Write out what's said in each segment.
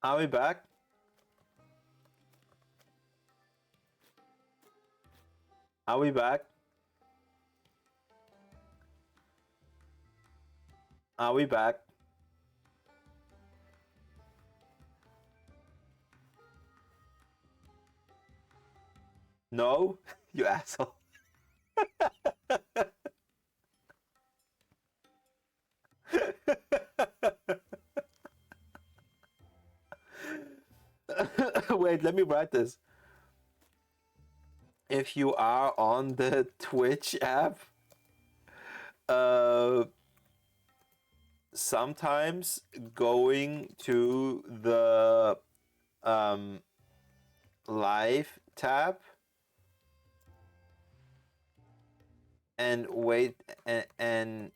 Are we back? Are we back? Are we back? No? You asshole. Wait, let me write this. If you are on the Twitch app, uh, sometimes going to the live tab and wait and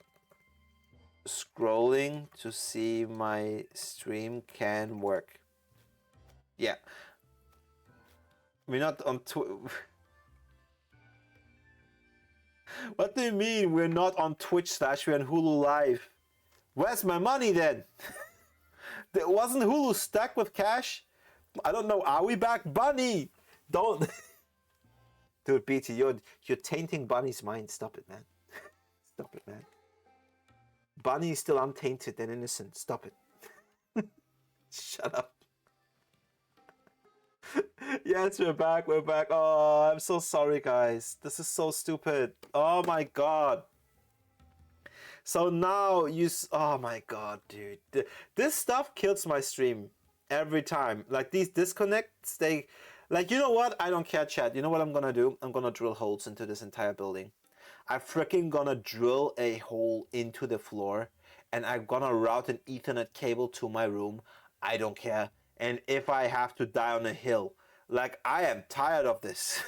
scrolling to see my stream can work. Yeah. We're not on What do you mean we're not on Twitch / we're on Hulu Live? Where's my money then? Wasn't Hulu stuck with cash? I don't know. Are we back? Bunny! Don't. Dude, BT, you're tainting Bunny's mind. Stop it, man. Stop it, man. Bunny is still untainted and innocent. Stop it. Shut up. Yes, we're back. We're back. Oh, I'm so sorry, guys. This is so stupid. Oh my god. So now oh my god, dude. This stuff kills my stream every time. Like these disconnects, like, you know what? I don't care, chat. You know what I'm gonna do? I'm gonna drill holes into this entire building. I'm freaking gonna drill a hole into the floor and I'm gonna route an Ethernet cable to my room. I don't care. And if I have to die on a hill, like, I am tired of this.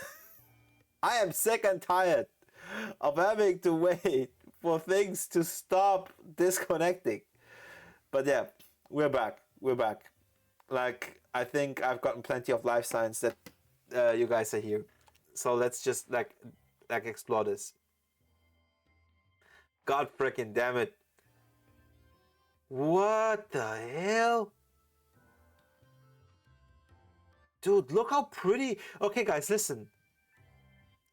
I am sick and tired of having to wait for things to stop disconnecting. But yeah, we're back. We're back. Like, I think I've gotten plenty of life signs that you guys are here. So let's just like explore this. God freaking damn it. What the hell? Dude, look how pretty. Okay, guys, listen.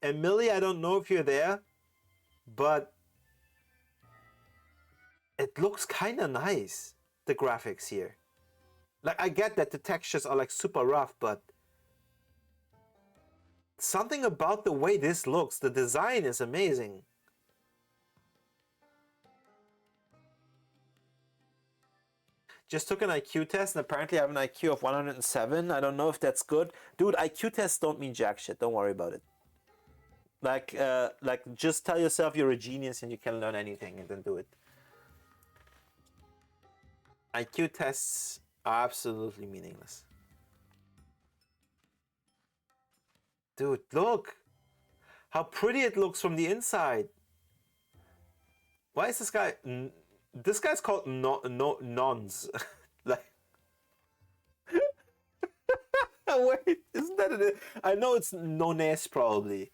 Emily, I don't know if you're there, but it looks kind of nice, the graphics here. Like, I get that the textures are like super rough, but something about the way this looks, the design is amazing. Just took an IQ test and apparently I have an IQ of 107. I don't know if that's good. Dude, IQ tests don't mean jack shit. Don't worry about it. Like just tell yourself you're a genius and you can learn anything and then do it. IQ tests are absolutely meaningless. Dude, look! How pretty it looks from the inside. Why is this guy... This guy's called Nons. Like... Wait, isn't that it? I know it's Nones probably,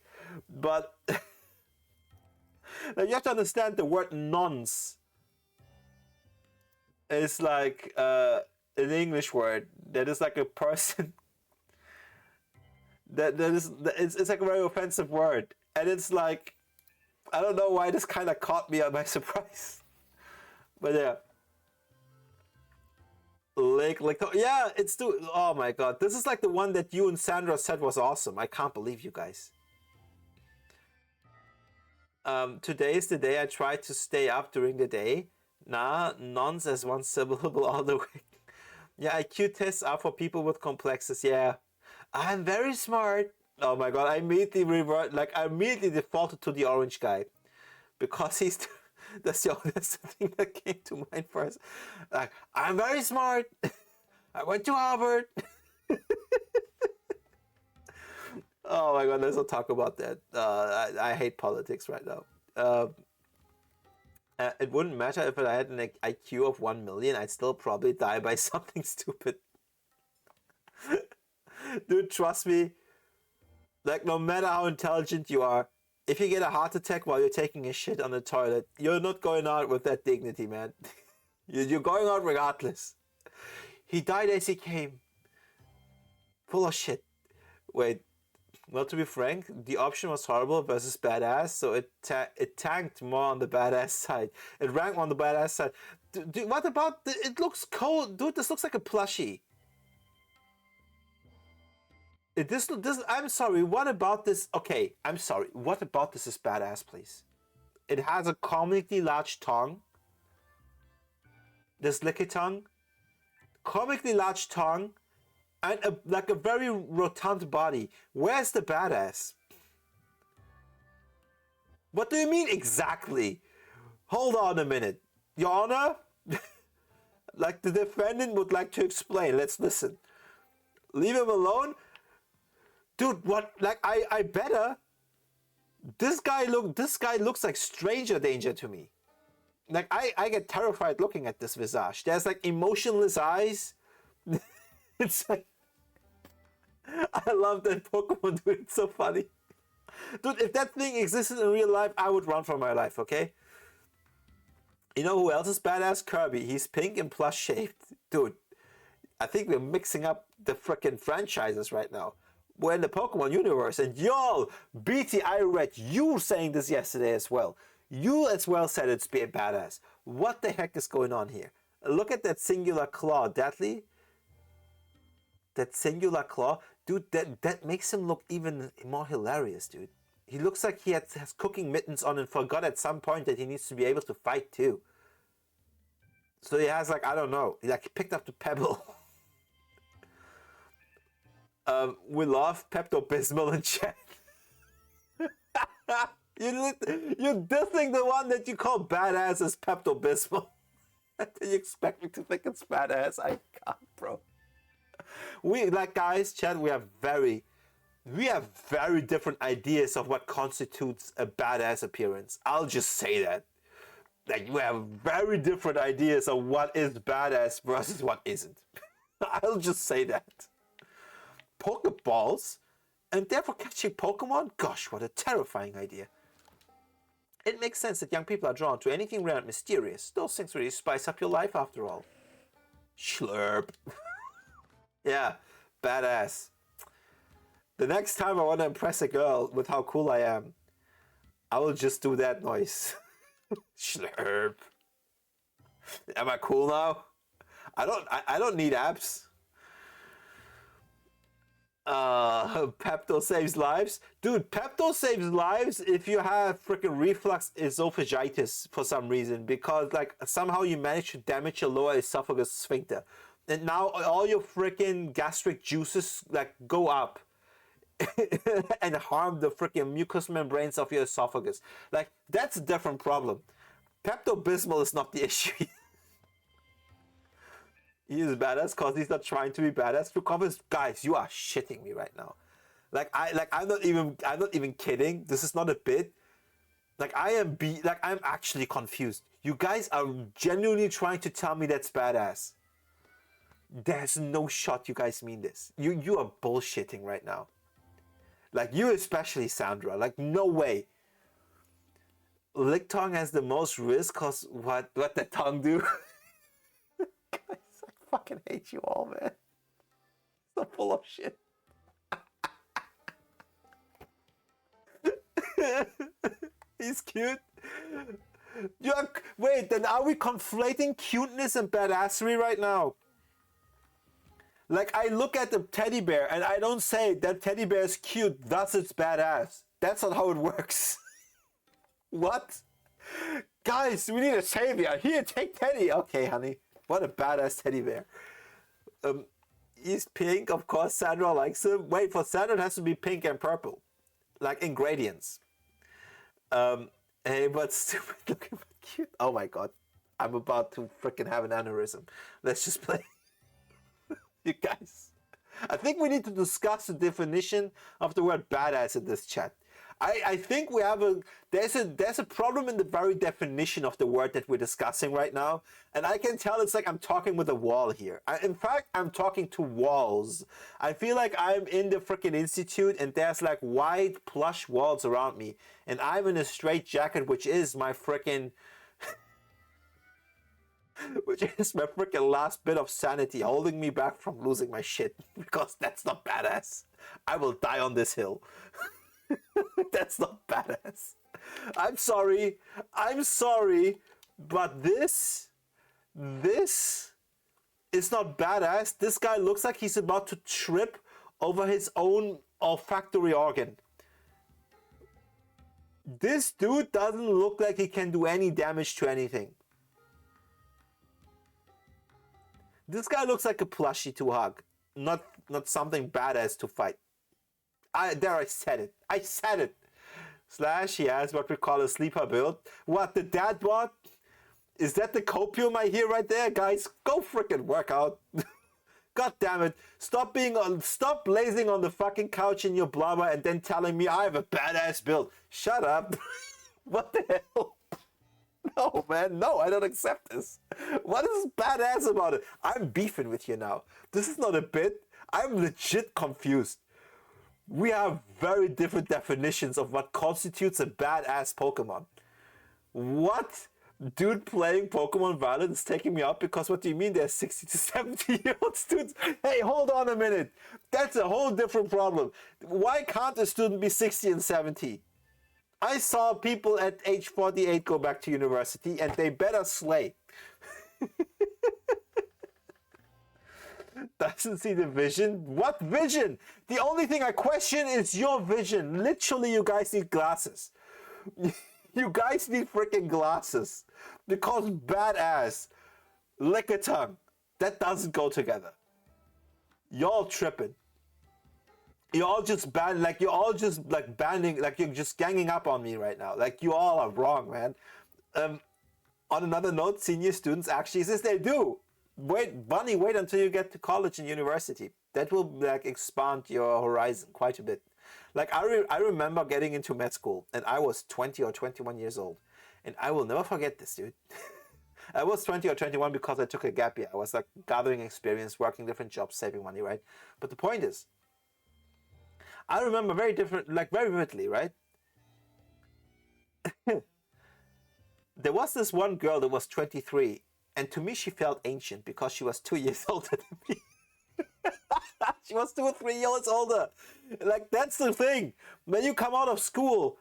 but you have to understand the word nonce is like an English word that is like a person that is it's like a very offensive word, and it's like, I don't know why this kind of caught me by surprise, but yeah. Yeah, it's too. Oh my god, this is like the one that you and Sandra said was awesome. I can't believe you guys. Today is the day I try to stay up during the day. Nah, nonce as one syllable all the way. Yeah, IQ tests are for people with complexes. Yeah, I'm very smart. Oh my god, I immediately I immediately defaulted to the orange guy because he's. That's the thing that came to mind first. Like, I'm very smart. I went to Harvard. Oh my god, let's not talk about that. I hate politics right now. It wouldn't matter if I had an IQ of 1 million, I'd still probably die by something stupid. Dude, trust me. Like, no matter how intelligent you are, if you get a heart attack while you're taking a shit on the toilet, you're not going out with that dignity, man. You're going out regardless. He died as he came. Full of shit. Wait. Well, to be frank, the option was horrible versus badass, so it tanked more on the badass side. It ranked on the badass side. Dude, what about it looks cold, dude? This looks like a plushie. This I'm sorry. What about this? Okay, I'm sorry. What about this is badass, please? It has a comically large tongue. This Lickitung, comically large tongue, and like a very rotund body. Where's the badass? What do you mean exactly? Hold on a minute, Your Honor. Like the defendant would like to explain. Let's listen. Leave him alone, dude. What? Like I better. This guy looks like stranger danger to me. Like I get terrified looking at this visage. There's like emotionless eyes. It's like I love that Pokemon, dude. It's so funny. Dude, if that thing existed in real life, I would run for my life, okay? You know who else is badass? Kirby. He's pink and plush shaped. Dude, I think we're mixing up the frickin' franchises right now. We're in the Pokemon universe, and yo, BT, I read you saying this yesterday as well. You as well said it's being badass. What the heck is going on here? Look at that singular claw, Deathly. That singular claw, dude. That makes him look even more hilarious, dude. He looks like he has cooking mittens on and forgot at some point that he needs to be able to fight too. So he has like, I don't know, he like picked up the pebble. We love Pepto-Bismol in chat. You're dissing the one that you call badass as Pepto-Bismol. And you expect me to think it's badass? I can't, bro. We, like, guys, chat, we have very different ideas of what constitutes a badass appearance. I'll just say that. Like, we have very different ideas of what is badass versus what isn't. I'll just say that. Pokeballs, and therefore catching Pokemon? Gosh, what a terrifying idea. It makes sense that young people are drawn to anything rare and mysterious. Those things really spice up your life after all. Schlurp. Yeah, badass. The next time I want to impress a girl with how cool I am, I will just do that noise. Schlurp. Am I cool now? I don't need abs. Pepto saves lives. Dude, Pepto saves lives if you have freaking reflux esophagitis for some reason, because like somehow you manage to damage your lower esophagus sphincter. And now all your freaking gastric juices like go up and harm the freaking mucous membranes of your esophagus. Like, that's a different problem. Pepto-Bismol is not the issue. He is badass because he's not trying to be badass. Because guys, you are shitting me right now. I'm not even kidding. This is not a bit. I'm actually confused. You guys are genuinely trying to tell me that's badass. There's no shot you guys mean this. You are bullshitting right now. Like, you especially, Sandra. Like, no way. Lickitung has the most risk because what the tongue do? Guys, I fucking hate you all, man. So full of shit. He's cute. Wait, then are we conflating cuteness and badassery right now? Like, I look at the teddy bear and I don't say that teddy bear is cute, thus it's badass. That's not how it works. What? Guys, we need a savior. Here, take Teddy. Okay, honey. What a badass teddy bear. He's pink, of course. Sandra likes him. Wait, for Sandra it has to be pink and purple. Like ingredients. Hey, but stupid looking cute. Oh my god. I'm about to freaking have an aneurysm. Let's just play. You guys. I think we need to discuss the definition of the word badass in this chat. I think we have there's a problem in the very definition of the word that we're discussing right now, and I can tell it's like I'm talking with a wall here. In fact, I'm talking to walls. I feel like I'm in the freaking institute and there's like white plush walls around me, and I'm in a straight jacket, which is my freaking which is my freaking last bit of sanity holding me back from losing my shit, because that's not badass. I will die on this hill. That's not badass. I'm sorry. I'm sorry, but this is not badass. This guy looks like he's about to trip over his own olfactory organ. This dude doesn't look like he can do any damage to anything. This guy looks like a plushie to hug, not something badass to fight. I said it. I said it. Slash, he has what we call a sleeper build. What, the dad bod? Is that the copium I hear right there? Guys, go freaking work out. God damn it. Stop lazing on the fucking couch in your blubber and then telling me I have a badass build. Shut up. What the hell? No, man, no, I don't accept this. What is badass about it? I'm beefing with you now. This is not a bit. I'm legit confused. We have very different definitions of what constitutes a badass Pokemon. What? Dude playing Pokemon Violet is taking me out because what do you mean they're 60 to 70-year-old students? Hey, hold on a minute. That's a whole different problem. Why can't a student be 60 and 70? I saw people at age 48 go back to university and they better slay. Doesn't see the vision? What vision? The only thing I question is your vision. Literally, you guys need glasses. You guys need freaking glasses. Because badass, Lickitung, that doesn't go together. Y'all tripping. You're all just banding, like you're just ganging up on me right now. Like you all are wrong, man. On another note, senior students actually says they do. Wait, Bunny, wait until you get to college and university. That will like expand your horizon quite a bit. Like I remember getting into med school and I was 20 or 21 years old. And I will never forget this, dude. I was 20 or 21 because I took a gap year. I was like gathering experience, working different jobs, saving money, right? But the point is, I remember very vividly, right? There was this one girl that was 23, and to me she felt ancient because she was 2 years older than me. She was 2 or 3 years older. Like, that's the thing. When you come out of school,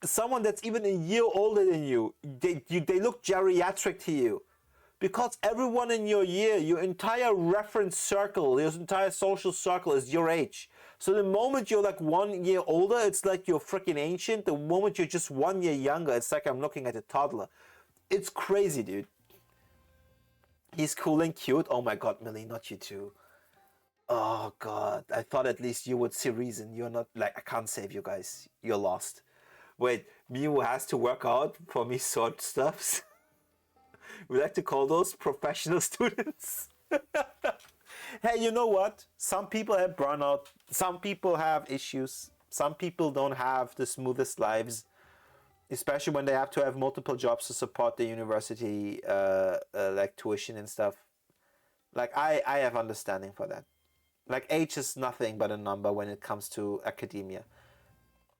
someone that's even a year older than you, they look geriatric to you. Because everyone in your year, your entire reference circle, your entire social circle is your age. So the moment you're like 1 year older, it's like you're freaking ancient. The moment you're just 1 year younger, it's like I'm looking at a toddler. It's crazy, dude. He's cool and cute. Oh my god, Millie, not you too. Oh god, I thought at least you would see reason. You're not, like, I can't save you guys. You're lost. Wait, Mew has to work out for me sort stuffs? We like to call those professional students. Hey, you know what? Some people have burnout. Some people have issues. Some people don't have the smoothest lives, especially when they have to have multiple jobs to support the university, like tuition and stuff. Like, I have understanding for that. Like, age is nothing but a number when it comes to academia.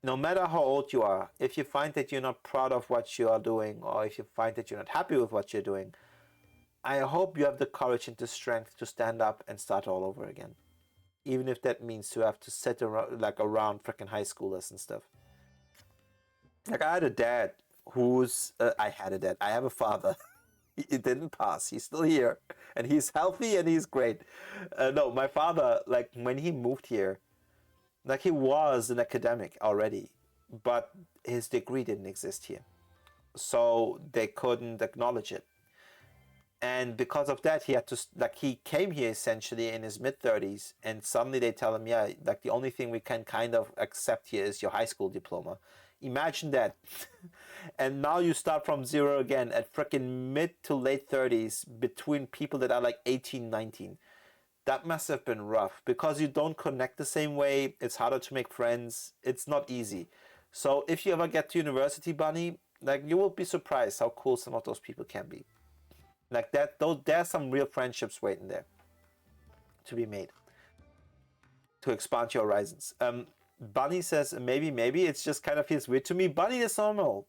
No matter how old you are, if you find that you're not proud of what you are doing, or if you find that you're not happy with what you're doing, I hope you have the courage and the strength to stand up and start all over again. Even if that means to have to sit around freaking high schoolers and stuff. Like, I had a dad I have a father. He didn't pass. He's still here. And he's healthy and he's great. No, my father, like, when he moved here, like, he was an academic already, but his degree didn't exist here. So they couldn't acknowledge it. And because of that, he had to, like, he came here essentially in his mid-30s, and suddenly they tell him, yeah, like, the only thing we can kind of accept here is your high school diploma. Imagine that. And now you start from zero again at freaking mid to late 30s between people that are like 18, 19. That must have been rough because you don't connect the same way. It's harder to make friends. It's not easy. So if you ever get to university, Bunny, like, you will be surprised how cool some of those people can be. Like that, there's some real friendships waiting there to be made to expand your horizons. Bunny says maybe it just kind of feels weird to me. Bunny is normal.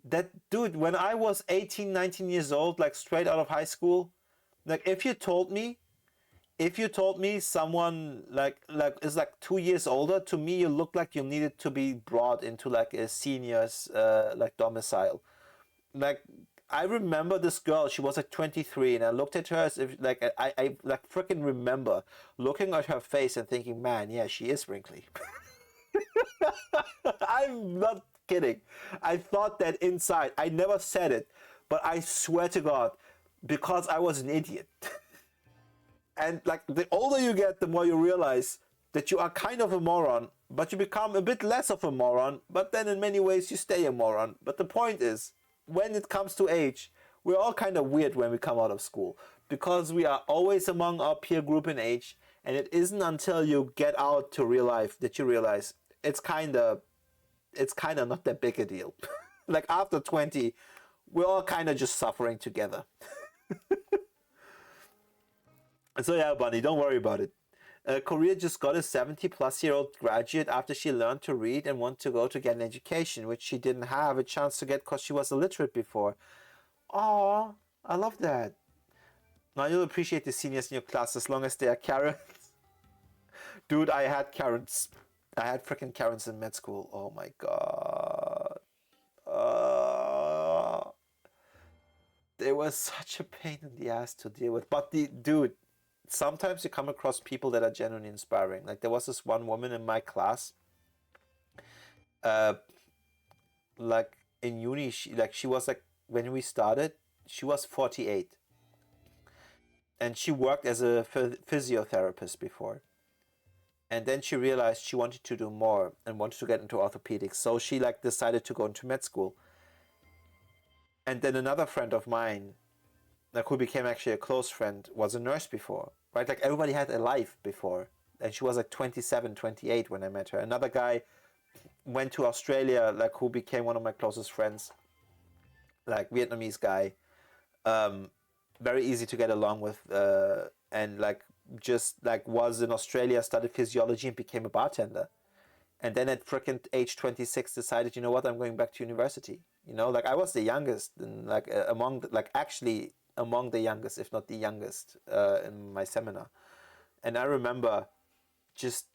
That dude, when I was 18, 19 years old, like straight out of high school, like if you told me someone like is like 2 years older, to me you look like you needed to be brought into like a senior's like domicile. Like I remember this girl, she was like 23, and I looked at her as if like I like freaking remember looking at her face and thinking, man, yeah, she is wrinkly. I'm not kidding. I thought that inside. I never said it, but I swear to God, because I was an idiot. And like the older you get, the more you realize that you are kind of a moron, but you become a bit less of a moron, but then in many ways you stay a moron. But the point is, when it comes to age, we're all kind of weird when we come out of school because we are always among our peer group in age, and it isn't until you get out to real life that you realize it's kind of not that big a deal. Like after 20, we're all kind of just suffering together. So yeah, Bunny, don't worry about it. Korea just got a 70-plus-year-old graduate after she learned to read and wanted to go to get an education, which she didn't have a chance to get because she was illiterate before. Aw, I love that. Now you'll appreciate the seniors in your class as long as they are Karens. Dude, I had Karens. I had freaking Karens in med school. Oh my god. They were such a pain in the ass to deal with. But the dude, sometimes you come across people that are genuinely inspiring. Like there was this one woman in my class, uh, like in uni, she was like when we started, she was 48, and she worked as a physiotherapist before. And then she realized she wanted to do more and wanted to get into orthopedics. So she like decided to go into med school. And then another friend of mine, like who became actually a close friend, was a nurse before, right? Like everybody had a life before. And she was like 27, 28 when I met her. Another guy went to Australia, like who became one of my closest friends, like Vietnamese guy. Um, Very easy to get along with, and like just like was in Australia, studied physiology and became a bartender. And then at freaking age 26 decided, you know what, I'm going back to university. Like I was the youngest and like like actually among the youngest, if not the youngest, in my seminar. And I remember just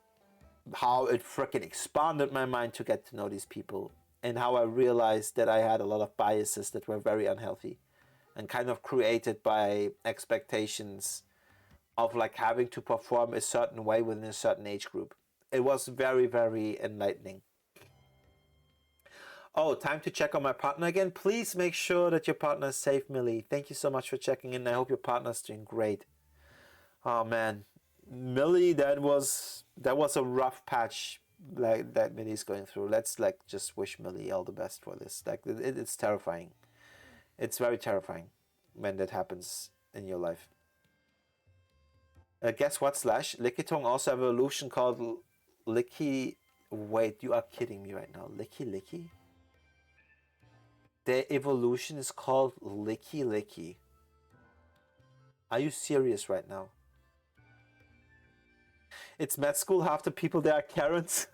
how it freaking expanded my mind to get to know these people, and how I realized that I had a lot of biases that were very unhealthy and kind of created by expectations of like having to perform a certain way within a certain age group. It was very, very enlightening. Oh, time to check on my partner again. Please make sure that your partner is safe, Millie. Thank you so much for checking in. I hope your partner's doing great. Oh man, Millie, that was a rough patch like that Millie's going through. Let's like just wish Millie all the best for this. Like it's terrifying. It's very terrifying when that happens in your life. Guess what, Slash? Lickitung also have an evolution called Licky. Wait, you are kidding me right now. Licky Licky? The evolution is called Licky Licky. Are you serious right now? It's med school, half the people there are Karens.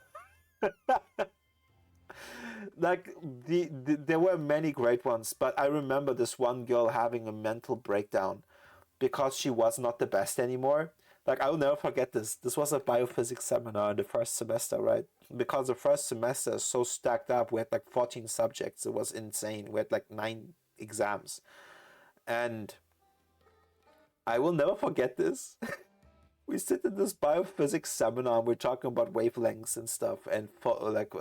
Like there were many great ones, but I remember this one girl having a mental breakdown because she was not the best anymore. Like I'll never forget this. This was a biophysics seminar in the first semester, right? Because the first semester is so stacked up. We had like 14 subjects. It was insane. We had like 9 exams. And I will never forget this. We sit in this biophysics seminar and we're talking about wavelengths and stuff, and for like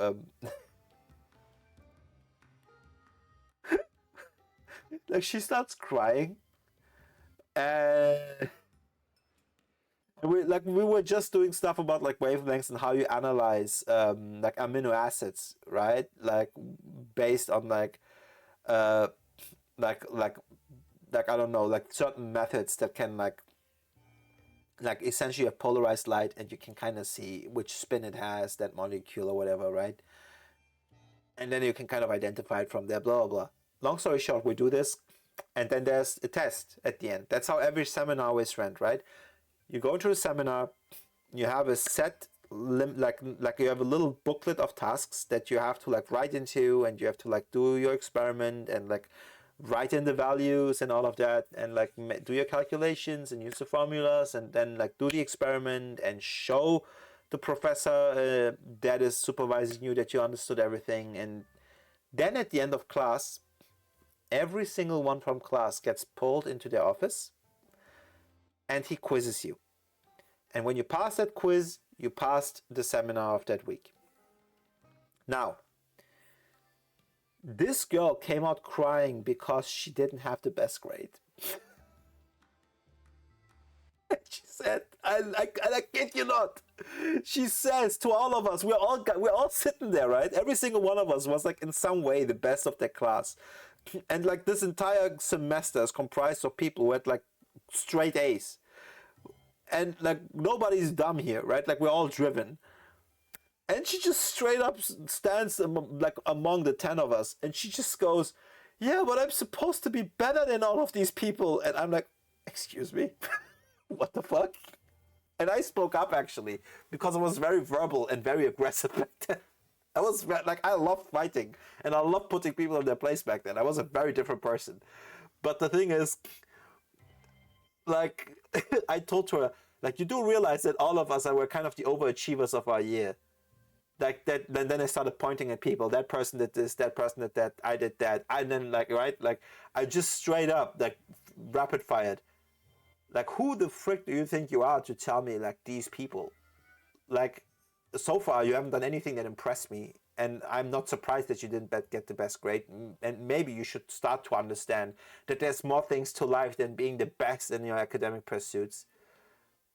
like she starts crying, and we were just doing stuff about like wavelengths and how you analyze like amino acids, right? Like based on uh like like like I don't know, like certain methods that can like essentially have polarized light, and you can kind of see which spin it has, that molecule or whatever, right? And then you can kind of identify it from there, blah blah blah. Long story short, we do this, and then there's a test at the end. That's how every seminar always went, right? You go into a seminar, you have a set like you have a little booklet of tasks that you have to like write into, and you have to like do your experiment and like write in the values and all of that, and like do your calculations and use the formulas, and then like do the experiment and show the professor that is supervising you that you understood everything. And then at the end of class, every single one from class gets pulled into their office and he quizzes you. And when you pass that quiz, you passed the seminar of that week. Now, this girl came out crying because she didn't have the best grade. She said, I kid you not. She says to all of us, we're all sitting there, right? Every single one of us was like in some way the best of their class. And like this entire semester is comprised of people who had like straight A's. And like nobody's dumb here, right? Like we're all driven. And she just straight up stands like among the 10 of us, and she just goes, yeah, but I'm supposed to be better than all of these people. And I'm like, excuse me? What the fuck? And I spoke up actually, because I was very verbal and very aggressive back then. I was like, I love fighting and I love putting people in their place back then. I was a very different person. But the thing is, like, I told her, like, you do realize that all of us were kind of the overachievers of our year. Like that, then I started pointing at people. That person did this, that person did that, I did that. And then like, right? Like, I just straight up, like, rapid fired. Like, who the frick do you think you are to tell me, like, these people? Like, so far, you haven't done anything that impressed me. And I'm not surprised that you didn't get the best grade. And maybe you should start to understand that there's more things to life than being the best in your academic pursuits.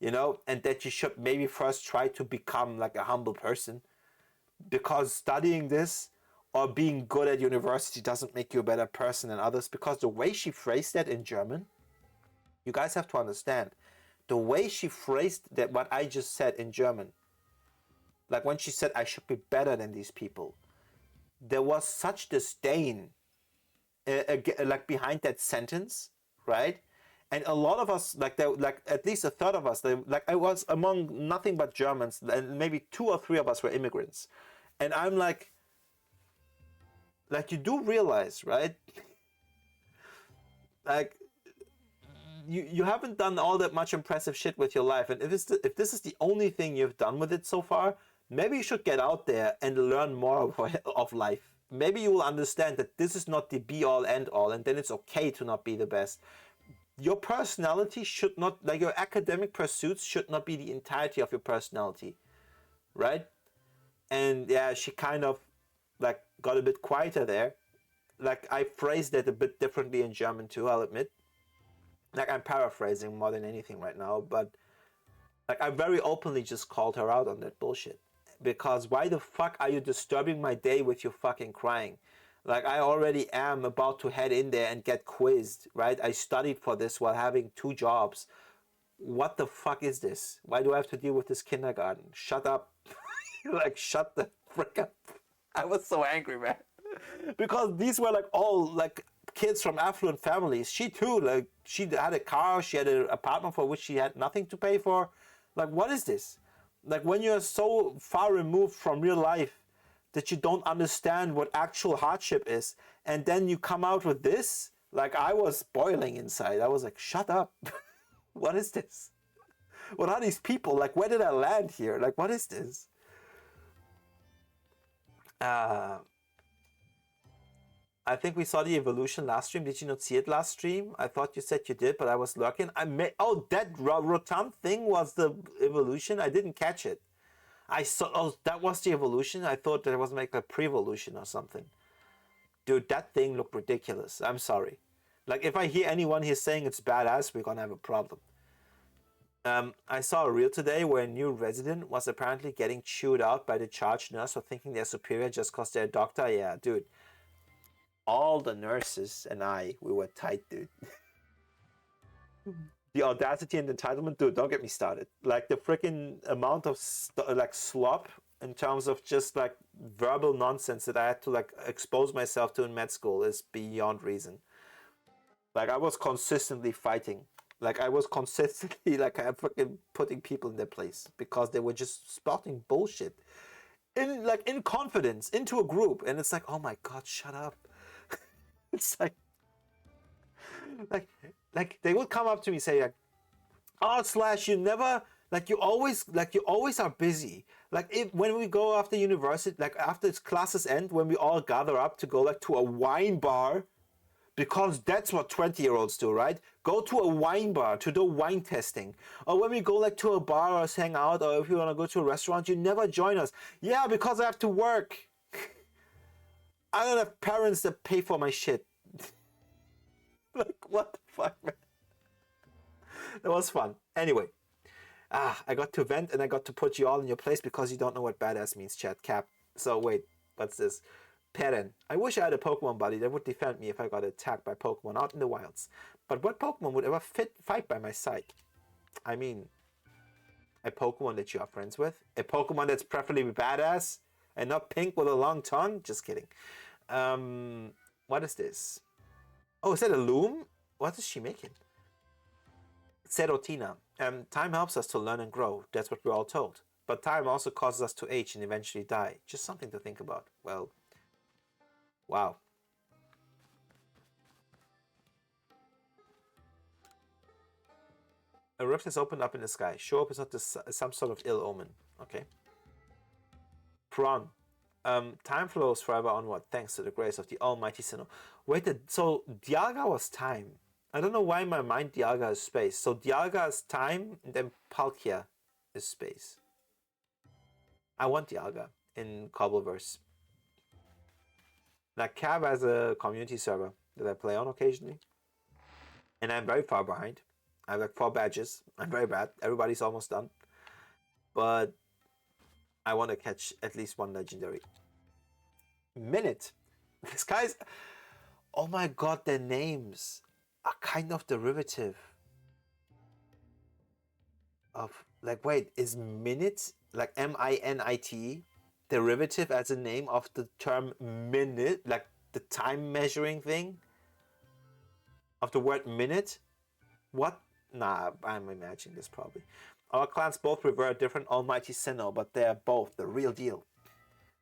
You know? And that you should maybe first try to become, like, a humble person. Because studying this or being good at university doesn't make you a better person than others. Because the way she phrased that in German, you guys have to understand, the way she phrased that, what I just said in German, like when she said I should be better than these people, there was such disdain like behind that sentence, right? And a lot of us, like at least a third of us, like I was among nothing but Germans, and maybe 2 or 3 of us were immigrants. And I'm like you do realize, right? Like, you haven't done all that much impressive shit with your life, and if this is the only thing you've done with it so far, maybe you should get out there and learn more of life. Maybe you will understand that this is not the be all end all, and then it's okay to not be the best. Your personality should not, like your academic pursuits should not be the entirety of your personality, right? And yeah, she kind of like got a bit quieter there. Like I phrased it a bit differently in German too, I'll admit. Like I'm paraphrasing more than anything right now, but like I very openly just called her out on that bullshit. Because why the fuck are you disturbing my day with your fucking crying? Like I already am about to head in there and get quizzed, right? I studied for this while having 2 jobs. What the fuck is this? Why do I have to deal with this kindergarten? Shut up. Like shut the frick up. I was so angry, man. Because these were like all like kids from affluent families. She too, like she had a car, she had an apartment for which she had nothing to pay for. Like what is this? Like when you're so far removed from real life that you don't understand what actual hardship is, and then you come out with this, like I was boiling inside. I was like, shut up. What is this? What are these people? Like where did I land here? Like what is this? I think we saw the evolution last stream. Did you not see it last stream? I thought you said you did, but I was lurking. Oh, that rotund thing was the evolution? I didn't catch it. I saw, oh, that was the evolution? I thought that it was like a pre-evolution or something. Dude, that thing looked ridiculous. I'm sorry. Like, if I hear anyone here saying it's badass, we're gonna have a problem. I saw a reel today where a new resident was apparently getting chewed out by the charge nurse for thinking they're superior just because they're a doctor. Yeah, dude. All the nurses and we were tight, dude. The audacity and entitlement, dude, don't get me started. Like the freaking amount of like slop in terms of just like verbal nonsense that I had to like expose myself to in med school is beyond reason. Like I was consistently fighting Like I was consistently like I fucking putting people in their place because they were just spouting bullshit in confidence into a group, and it's like, oh my god, shut up. It's like like they would come up to me say like, oh slash, you never like you always are busy. Like if when we go after university, like after its classes end, when we all gather up to go like to a wine bar, because that's what 20-year-olds do, right? Go to a wine bar to do wine testing. Or when we go like to a bar or hang out, or if you want to go to a restaurant, you never join us. Yeah, because I have to work. I don't have parents that pay for my shit. Like, what the fuck, man? That was fun. Anyway, I got to vent and I got to put you all in your place because you don't know what badass means, chat cap. So wait, what's this? Perrin. I wish I had a Pokemon buddy that would defend me if I got attacked by Pokemon out in the wilds. But what Pokemon would ever fight by my side? I mean, a Pokemon that you are friends with? A Pokemon that's preferably badass and not pink with a long tongue? Just kidding. What is this? Oh, is that a loom? What is she making? Serotina. Time helps us to learn and grow. That's what we're all told. But time also causes us to age and eventually die. Just something to think about. Well, wow. A rift has opened up in the sky. Sure hope it's not some sort of ill omen. Okay. Prawn. Time flows forever onward thanks to the grace of the almighty Sinnoh. Wait, so Dialga was time. I don't know why in my mind Dialga is space. So Dialga is time, and then Palkia is space. I want Dialga in Cobbleverse. Now Cav has a community server that I play on occasionally. And I'm very far behind. I have like 4 badges. I'm very bad. Everybody's almost done. But I want to catch at least 1 legendary. Minute. This guy's... Oh my god, their names are kind of derivative of... Like, wait, is minute, like M-I-N-I-T, derivative as a name of the term minute? Like the time measuring thing? Of the word minute? What? Nah, I'm imagining this probably. Our clans both revere a different almighty Sinnoh, but they are both the real deal.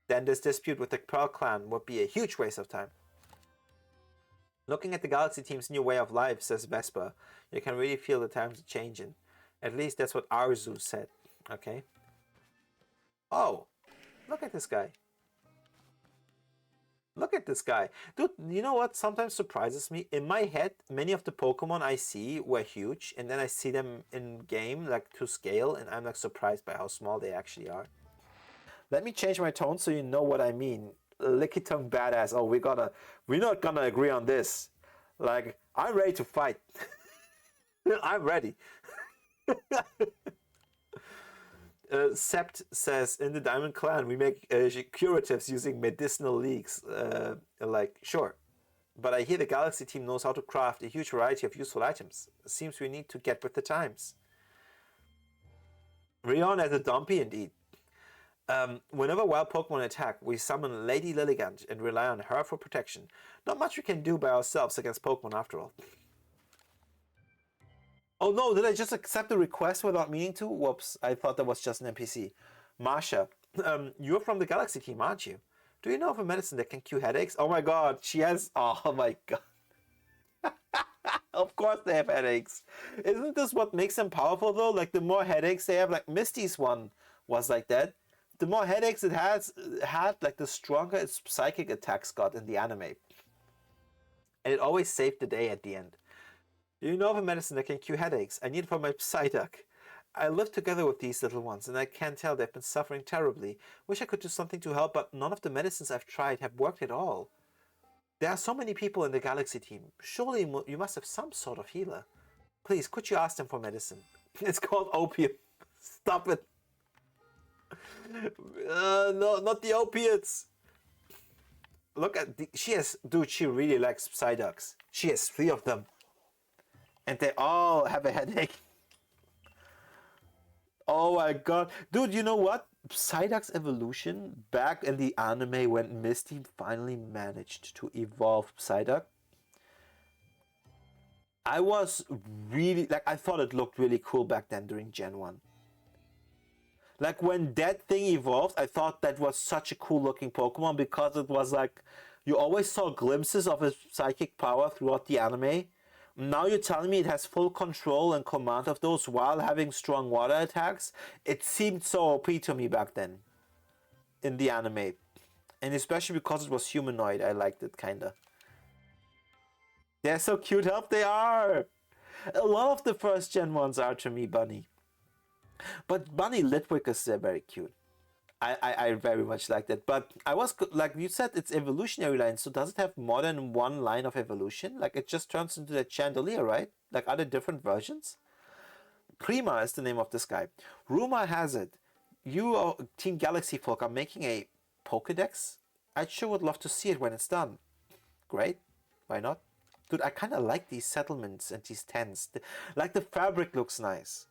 Then this dispute with the Pearl clan would be a huge waste of time. Looking at the Galaxy team's new way of life, says Vespa, you can really feel the times are changing. At least that's what Arzu said. Okay. Oh, look at this guy. Look at this guy. Dude, you know what sometimes surprises me? In my head, many of the Pokemon I see were huge, and then I see them in game, like to scale, and I'm like surprised by how small they actually are. Let me change my tone so you know what I mean. Lickitung badass. Oh, we're not gonna agree on this. Like, I'm ready to fight. I'm ready. Sept says, in the Diamond Clan, we make curatives using medicinal leaves. Like, sure. But I hear the Galaxy team knows how to craft a huge variety of useful items. It seems we need to get with the times. Rion as a Dumpy, indeed. Whenever wild Pokemon attack, we summon Lady Lilligant and rely on her for protection. Not much we can do by ourselves against Pokemon after all. Oh no, did I just accept the request without meaning to? Whoops, I thought that was just an NPC. Marsha, you're from the Galaxy team, aren't you? Do you know of a medicine that can cure headaches? Oh my god, she has... Oh my god. Of course they have headaches. Isn't this what makes them powerful though? Like the more headaches they have, like Misty's one was like that. The more headaches it had, like the stronger its psychic attacks got in the anime. And it always saved the day at the end. Do you know of a medicine that can cure headaches? I need it for my Psyduck. I live together with these little ones, and I can tell they've been suffering terribly. Wish I could do something to help, but none of the medicines I've tried have worked at all. There are so many people in the Galaxy team. Surely you must have some sort of healer. Please, could you ask them for medicine? It's called opium. Stop it. No, not the opiates. Look at she really likes Psyducks. She has 3 of them. And they all have a headache. Oh my god. Dude, you know what? Psyduck's evolution back in the anime when Misty finally managed to evolve Psyduck. I was really like, I thought it looked really cool back then during Gen 1. Like when that thing evolved, I thought that was such a cool looking Pokemon because it was like you always saw glimpses of his psychic power throughout the anime. Now you're telling me it has full control and command of those while having strong water attacks? It seemed so OP to me back then in the anime. And especially because it was humanoid, I liked it kinda. They're so cute, help they are! A lot of the first gen ones are to me, Bunny. But Bunny Litwick is very cute. I very much like that. But I was like you said, it's evolutionary line. So does it have more than one line of evolution? Like it just turns into that chandelier, right? Like are there different versions? Prima is the name of this guy. Rumor has it, you Team Galaxy folk are making a Pokedex. I sure would love to see it when it's done. Great, why not? Dude, I kind of like these settlements and these tents. Like the fabric looks nice.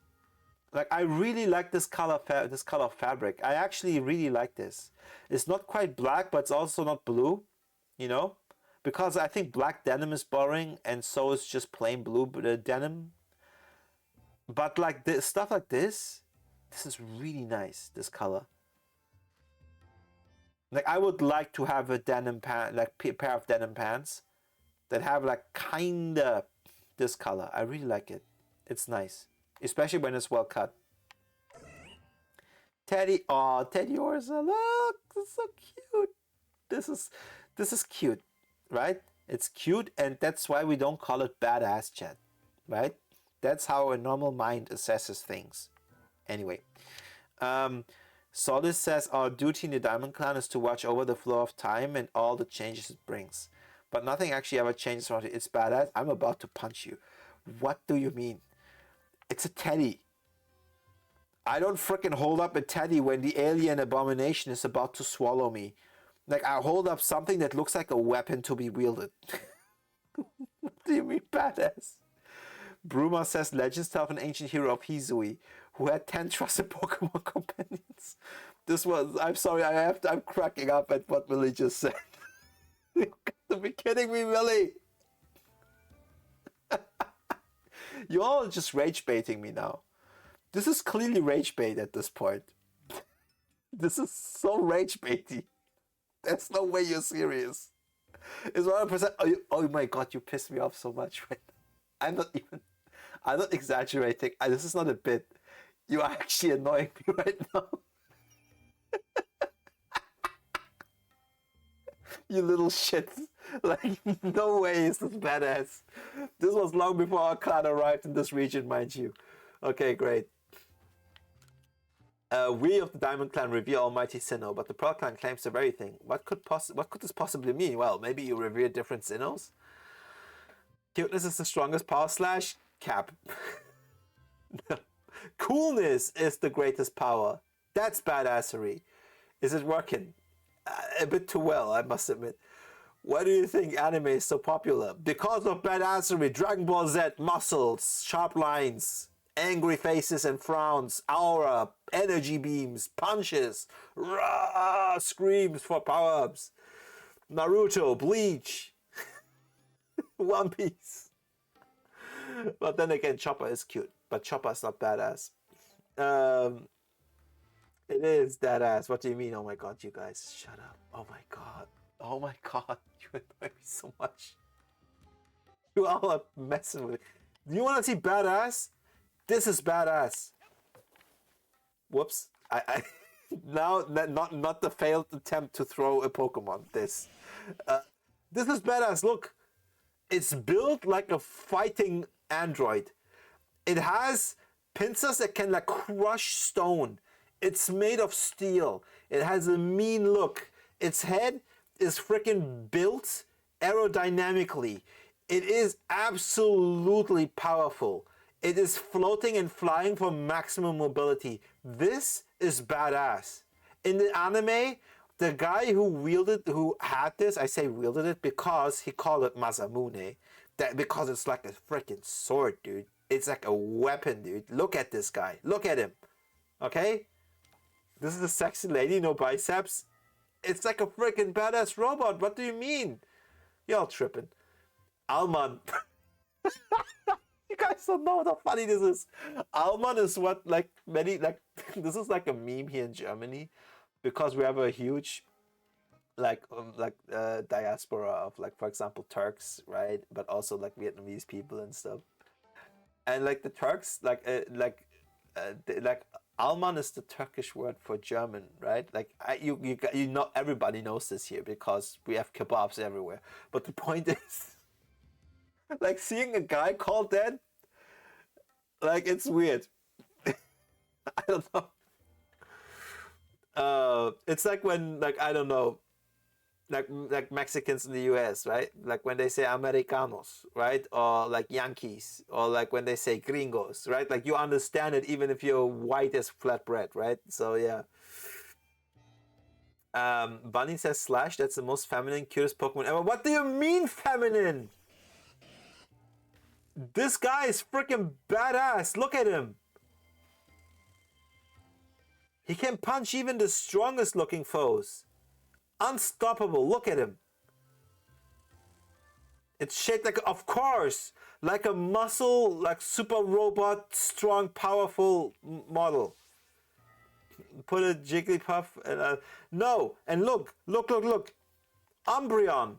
Like I really like this color of fabric. I actually really like this. It's not quite black, but it's also not blue, you know, because I think black denim is boring, and so is just plain blue denim. But like this stuff like this is really nice. This color. Like I would like to have a denim pant, like pair of denim pants that have like kinda this color. I really like it. It's nice, especially when it's well cut. Teddy, oh Teddy Orza, look, it's so cute. This is cute, right? It's cute, and that's why we don't call it badass, chat, right? That's how a normal mind assesses things. Anyway, Solace says our duty in the Diamond Clan is to watch over the flow of time and all the changes it brings. But nothing actually ever changes around it. It's badass. I'm about to punch you. What do you mean? It's a teddy. I don't freaking hold up a teddy when the alien abomination is about to swallow me. Like I hold up something that looks like a weapon to be wielded. What do you mean badass? Bruma says legends tell of an ancient hero of Hisui who had 10 trusted Pokemon companions. This was, I'm sorry, I'm cracking up at what Willie just said. You got to be kidding me, Willie. You all are just rage baiting me now. This is clearly rage bait at this point. This is so rage baity. There's no way you're serious. It's 100%. Oh my god, you pissed me off so much right now. I'm not exaggerating. This is not a bit. You are actually annoying me right now. You little shit. Like, no way is this badass. This was long before our clan arrived in this region, mind you. Okay, great. We of the Diamond Clan revere Almighty Sinnoh, but the Pearl Clan claims the very thing. What could this possibly mean? Well, maybe you revere different Sinnohs? Cuteness is the strongest power slash? Cap. Coolness is the greatest power. That's badassery. Is it working? A bit too well, I must admit. Why do you think anime is so popular? Because of badassery, Dragon Ball Z, muscles, sharp lines, angry faces and frowns, aura, energy beams, punches, rah, screams for power-ups. Naruto, Bleach, One Piece. But then again, Chopper is cute, but Chopper's not badass. It is badass. What do you mean? Oh my god, you guys, shut up. Oh my god. Oh my god, you annoy me so much. You all are messing with it. Do you want to see badass? This is badass. Whoops. I now not the failed attempt to throw a Pokemon. This is badass. Look, it's built like a fighting android. It has pincers that can like crush stone. It's made of steel. It has a mean look. Its head is freaking built aerodynamically. It is absolutely powerful. It is floating and flying for maximum mobility. This is badass. In the anime, the guy who had this, I say wielded it because he called it Masamune. Because it's like a freaking sword, dude. It's like a weapon, dude. Look at this guy. Look at him. Okay? This is a sexy lady, no biceps. It's like a freaking badass robot. What do you mean? Y'all tripping. Almond. You guys don't know how funny this is. Alman is what like many like this is like a meme here in Germany because we have a huge diaspora of like for example Turks, right? But also like Vietnamese people and stuff. And like the Turks like Alman is the Turkish word for German, right? Like you know everybody knows this here because we have kebabs everywhere. But the point is, like seeing a guy called that, like it's weird. I don't know. It's like when like I don't know, like Mexicans in the U.S., right? Like when they say Americanos, right? Or like Yankees, or like when they say Gringos, right? Like you understand it even if you're white as flatbread, right? So yeah. Bunny says Slash. That's the most feminine, cutest Pokemon ever. What do you mean feminine? This guy is freaking badass. Look at him. He can punch even the strongest looking foes. Unstoppable. Look at him. It's shaped like, of course, like a muscle, like super robot, strong, powerful model. Put a Jigglypuff and no, and look. Umbreon,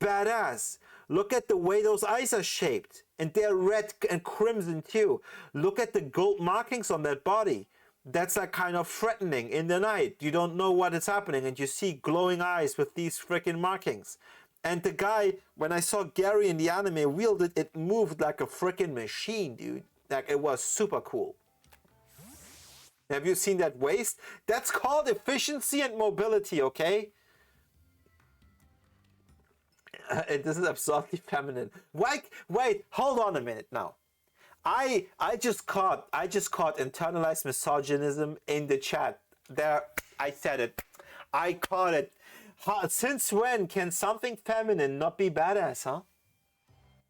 badass. Look at the way those eyes are shaped, and they're red and crimson too. Look at the gold markings on that body. That's like kind of threatening in the night. You don't know what is happening, and you see glowing eyes with these freaking markings. And the guy, when I saw Gary in the anime wield it, it moved like a freaking machine, dude. Like it was super cool. Have you seen that waist? That's called efficiency and mobility, okay? This is absolutely feminine. Wait, hold on a minute now. I just caught internalized misogynism in the chat. There, I said it. I caught it. Since when can something feminine not be badass, huh?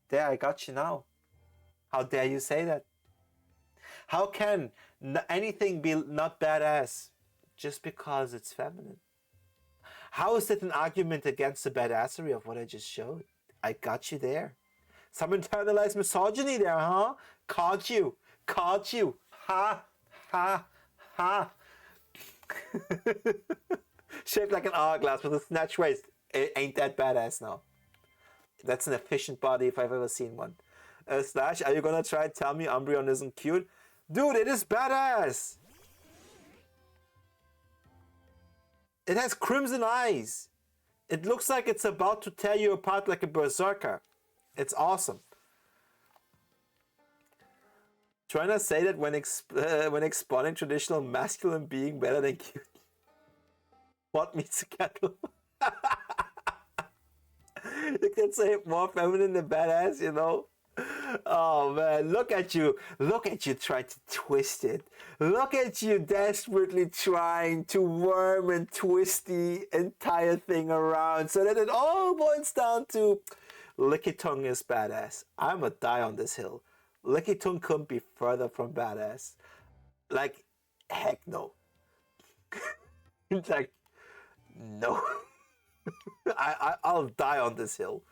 There, I got you now. How dare you say that? How can anything be not badass just because it's feminine? How is it an argument against the badassery of what I just showed? I got you there. Some internalized misogyny there, huh? Caught you. Ha, ha, ha. Shaped like an hourglass with a snatch waist. It ain't that badass now. That's an efficient body if I've ever seen one. Slash, are you gonna try and tell me Umbreon isn't cute? Dude, it is badass! It has crimson eyes. It looks like it's about to tear you apart like a berserker. It's awesome. Trying to say that when exporting traditional masculine being better than cute. What meets a kettle? You can say more feminine than badass, you know? Oh man, look at you trying to twist it. Look at you desperately trying to worm and twist the entire thing around so that it all boils down to Lickitung is badass. I'ma die on this hill. Lickitung couldn't be further from badass. Like, heck no. It's like, no. I'll die on this hill.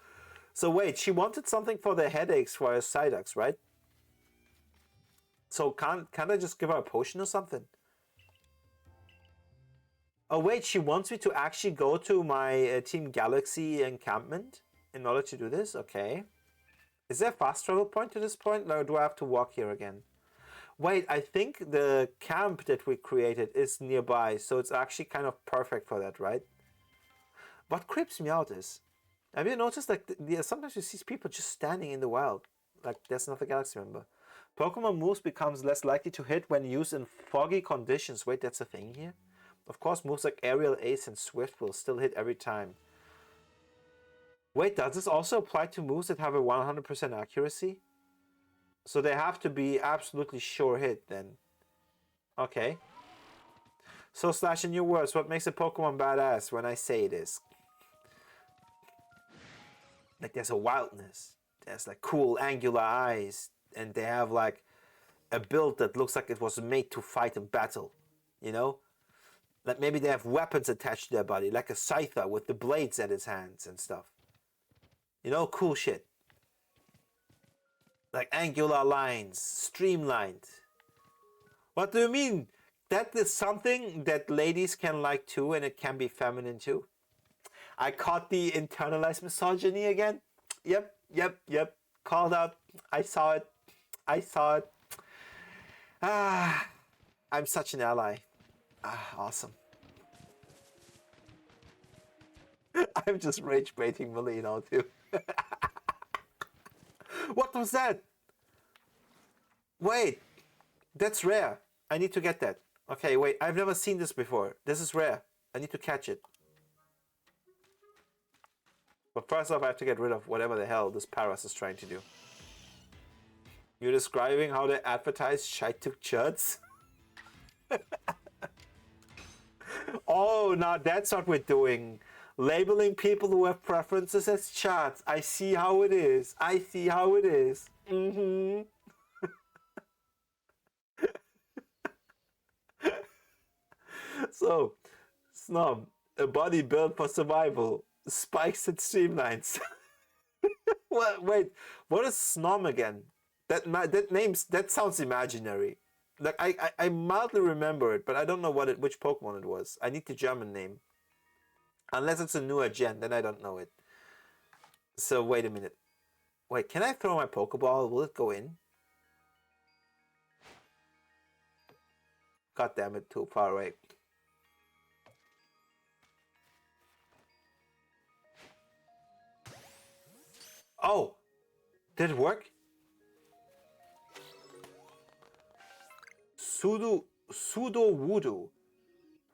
So wait, she wanted something for the headaches for her Psyducks, right? So can't I just give her a potion or something? Oh wait, she wants me to actually go to my Team Galaxy encampment in order to do this? Okay. Is there a fast travel point to this point, or do I have to walk here again? Wait, I think the camp that we created is nearby, so it's actually kind of perfect for that, right? What creeps me out is, have you noticed like sometimes you see people just standing in the wild, like there's another Galaxy member. Pokemon moves becomes less likely to hit when used in foggy conditions. Wait, that's a thing here? Of course, moves like Aerial Ace and Swift will still hit every time. Wait, does this also apply to moves that have a 100% accuracy? So they have to be absolutely sure hit then. Okay. So Slash, in your words, what makes a Pokemon badass when I say this? Like there's a wildness. There's like cool angular eyes. And they have like a build that looks like it was made to fight in battle. You know? Like maybe they have weapons attached to their body. Like a Scyther with the blades at its hands and stuff. You know, cool shit. Like angular lines, streamlined. What do you mean? That is something that ladies can like too, and it can be feminine too. I caught the internalized misogyny again. Yep. Called out. I saw it. I saw it. Ah, I'm such an ally. Ah, awesome. I'm just rage baiting Molino too. What was that? Wait, that's rare. I need to get that. Okay, wait, I've never seen this before. This is rare. I need to catch it. But first off, I have to get rid of whatever the hell this Paras is trying to do. You're describing how they advertise Shaituk chuds? Oh, now that's what we're doing. Labeling people who have preferences as chads. I see how it is. I see how it is. Mm-hmm. So, Snom, a body built for survival. Spikes and streamlines. What? Wait, what is Snom again? That sounds imaginary. Like I mildly remember it, but I don't know which Pokemon it was. I need the German name. Unless it's a newer gen, then I don't know it. So wait a minute. Wait, can I throw my Pokeball? Will it go in? God damn it, too far away. Oh! Did it work? Pseudo Voodoo.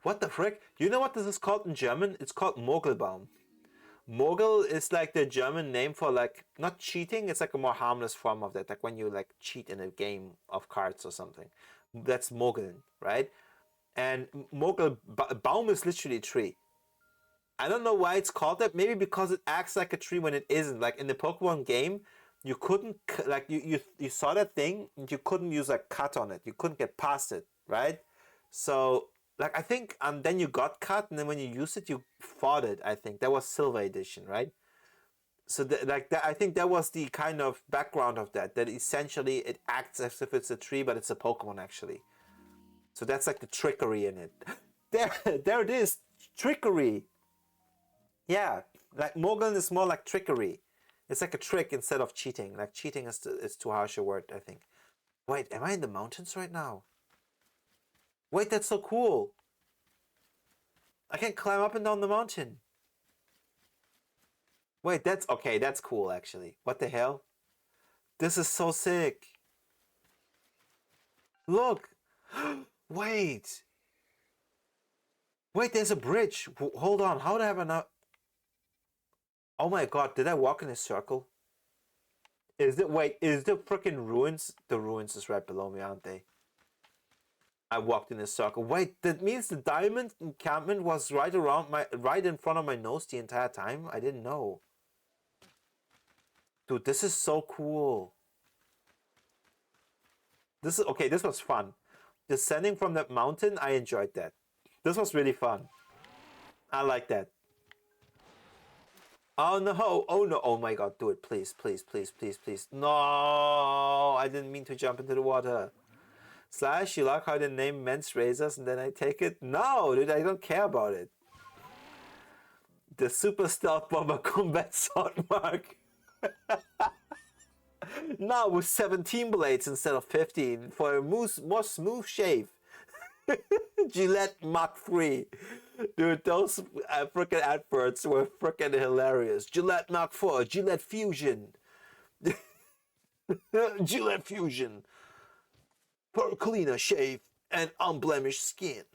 What the frick? You know what this is called in German? It's called Mogelbaum. Mogel is like the German name for like, not cheating, it's like a more harmless form of that. Like when you like cheat in a game of cards or something. That's Mogeln, right? And Baum is literally a tree. I don't know why it's called that. Maybe because it acts like a tree when it isn't. Like in the Pokemon game, you couldn't like you saw that thing, you couldn't use a cut on it. You couldn't get past it, right? So like I think then you got cut, and then when you used it, you fought it. I think that was Silver Edition, right? So I think that was the kind of background of that. That essentially it acts as if it's a tree, but it's a Pokemon actually. So that's like the trickery in it. There it is, trickery. Yeah, like Mogeln is more like trickery. It's like a trick instead of cheating. Like cheating is too harsh a word, I think. Wait, am I in the mountains right now? Wait, that's so cool. I can climb up and down the mountain. Wait, that's okay. That's cool, actually. What the hell? This is so sick. Look. Wait. Wait, there's a bridge. Hold on. How do I have enough? Oh my god, did I walk in a circle? Is the freaking ruins? The ruins is right below me, aren't they? I walked in a circle. Wait, that means the diamond encampment was right in front of my nose the entire time? I didn't know. Dude, this is so cool. This was fun. Descending from that mountain, I enjoyed that. This was really fun. I like that. Oh no! Oh no! Oh my god, do it, please, please, please, please, please. No! I didn't mean to jump into the water. Slash, you like how they name men's razors and then I take it? No, dude, I don't care about it. The Super Stealth Bomber Combat Sword Mark. Now with 17 blades instead of 15 for a more smooth shave. Gillette Mach 3. Dude, those freaking adverts were freaking hilarious. Gillette Mach 4, Gillette Fusion. Gillette Fusion. For cleaner shave and unblemished skin.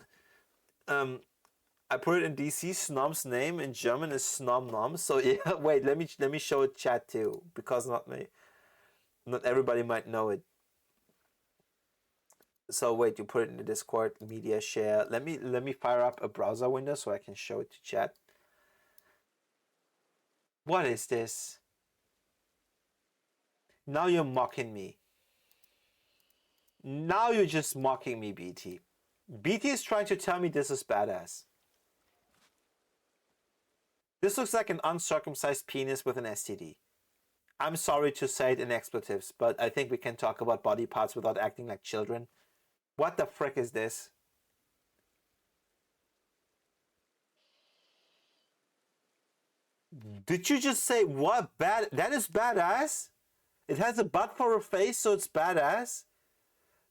I put it in DC. Snom's name in German is Snom Nom. So yeah, wait, let me show it chat too, because not everybody might know it. So wait, you put it in the Discord media share. Let me fire up a browser window so I can show it to chat. What is this? Now you're mocking me. Now you're just mocking me, BT. BT is trying to tell me this is badass. This looks like an uncircumcised penis with an STD. I'm sorry to say it in expletives, but I think we can talk about body parts without acting like children. What the frick is this? Did you just say what? Bad? That is badass? It has a butt for a face, so it's badass?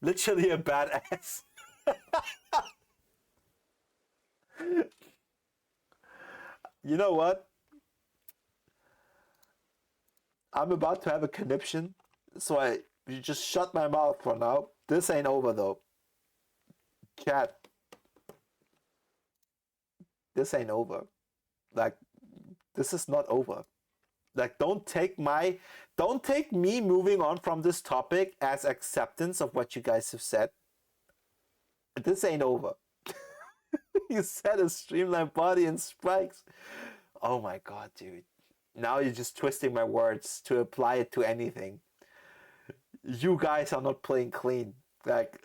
Literally a badass. You know what? I'm about to have a conniption, so you just shut my mouth for now. This ain't over though. Chat, this ain't over. Like, this is not over. Like, don't take me moving on from this topic as acceptance of what you guys have said. This ain't over. You said a streamlined body and spikes. Oh my god, dude. Now you're just twisting my words to apply it to anything. You guys are not playing clean. Like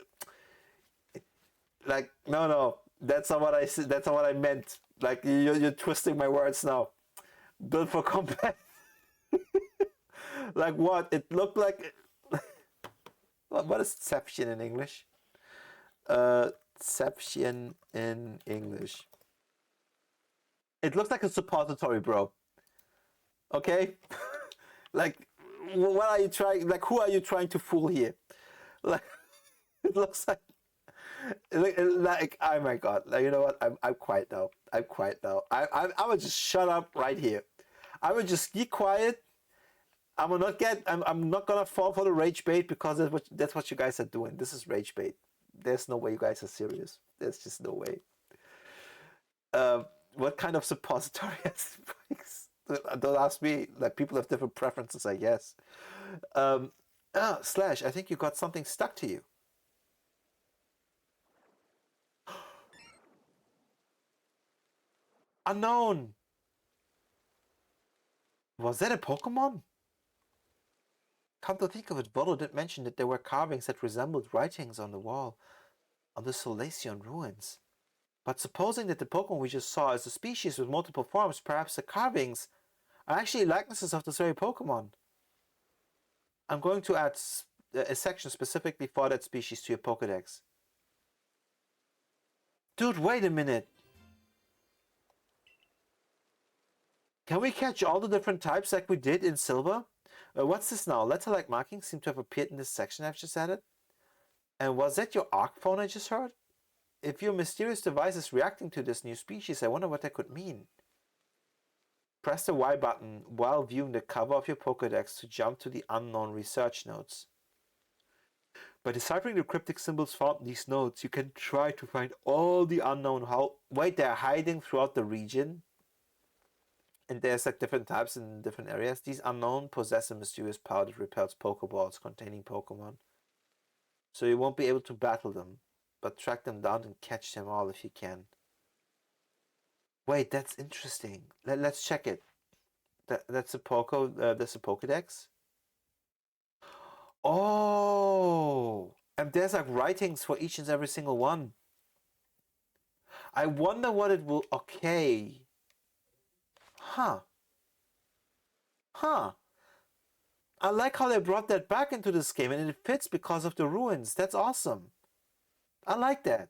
no, that's not what I said. That's not what I meant. Like you're twisting my words now. Built for combat. Like what? It looked like. What is Ception in English? Ception in English. It looks like a suppository, bro. Okay, like what are you trying? Like who are you trying to fool here? Like it looks like oh my god! Like, you know what? I'm quiet now. I'm quiet now. I would just shut up right here. I would just be quiet. I'm not gonna fall for the rage bait because that's what you guys are doing. This is rage bait. There's no way you guys are serious. There's just no way. What kind of suppository has spikes? Don't ask me. Like people have different preferences, I guess. Slash, I think you got something stuck to you. Unknown. Was that a Pokemon? Come to think of it, Volo did mention that there were carvings that resembled writings on the wall on the Solaceon ruins. But supposing that the Pokemon we just saw is a species with multiple forms, perhaps the carvings are actually likenesses of this very Pokemon. I'm going to add a section specifically for that species to your Pokedex. Dude, wait a minute. Can we catch all the different types like we did in Silver? What's this now? Letter-like markings seem to have appeared in this section I've just added. And was that your Arc phone I just heard? If your mysterious device is reacting to this new species, I wonder what that could mean. Press the Y button while viewing the cover of your Pokédex to jump to the unknown research notes. By deciphering the cryptic symbols found in these notes, you can try to find all the unknown Wait, they're hiding throughout the region? And there's like different types in different areas. These unknown possess a mysterious power that repels Pokeballs containing Pokemon. So you won't be able to battle them, but track them down and catch them all if you can. Wait, that's interesting. Let's check it. That's a that's a Pokedex. Oh, and there's like writings for each and every single one. I wonder what it will. Okay. Huh. I like how they brought that back into this game, and it fits because of the ruins. That's awesome. I like that.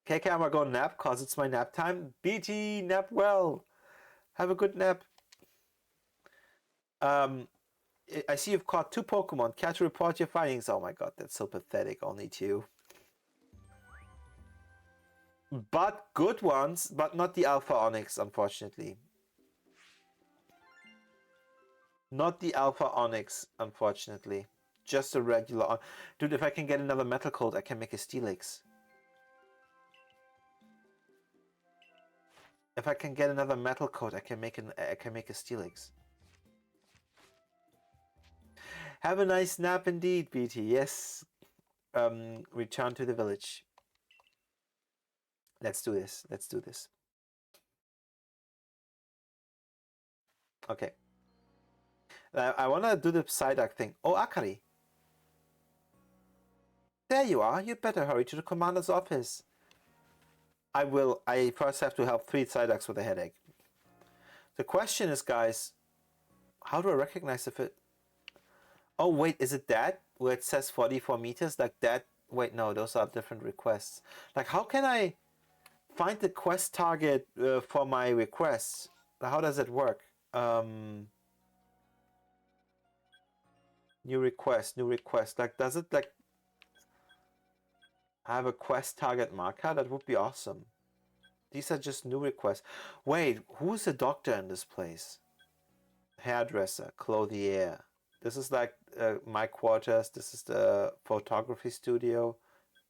KK, I'm gonna go nap cause it's my nap time. BT, nap well. Have a good nap. I see you've caught 2 Pokemon. Care to report your findings? Oh my god, that's so pathetic. Only 2. But good ones, but not the Alpha Onyx, unfortunately. Not the Alpha Onyx, unfortunately. Just a regular Dude, if I can get another Metal Coat, I can make a Steelix. If I can get another Metal Coat, I can make a Steelix. Have a nice nap indeed, BT. Yes. Return to the village. Let's do this. Let's do this. Okay. I want to do the Psyduck thing. Oh, Akari. There you are. You better hurry to the commander's office. I will. I first have to help 3 Psyducks with a headache. The question is, guys, how do I recognize if it... Oh, wait, is it that? Where it says 44 meters? Like that? Wait, no, those are different requests. Like, how can I find the quest target for my requests? How does it work? New request. Like, does it, like, have a quest target marker? That would be awesome. These are just new requests. Wait, who's the doctor in this place? Hairdresser, clothier. This is like my quarters. This is the photography studio,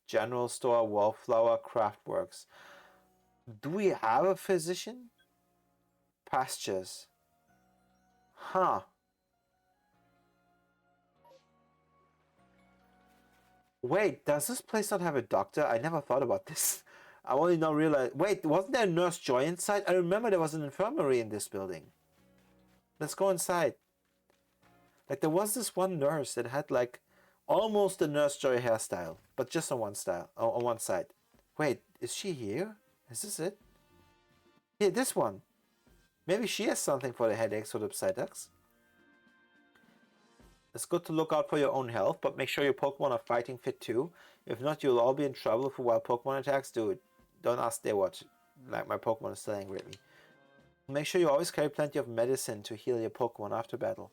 general store, wallflower, craftworks. Do we have a physician? Pastures. Huh. Wait, does this place not have a doctor? I never thought about this. I only now realized. Wait, wasn't there a Nurse Joy inside? I remember there was an infirmary in this building. Let's go inside. Like, there was this one nurse that had like almost a Nurse Joy hairstyle, but just on one style, on one side. Wait, is she here? Is this it? Yeah, this one. Maybe she has something for the headaches or the psyducks. It's good to look out for your own health, but make sure your Pokemon are fighting fit too. If not, you'll all be in trouble for wild Pokemon attacks. Dude, don't ask they what. Like, my Pokemon is still angry at me. Make sure you always carry plenty of medicine to heal your Pokemon after battle.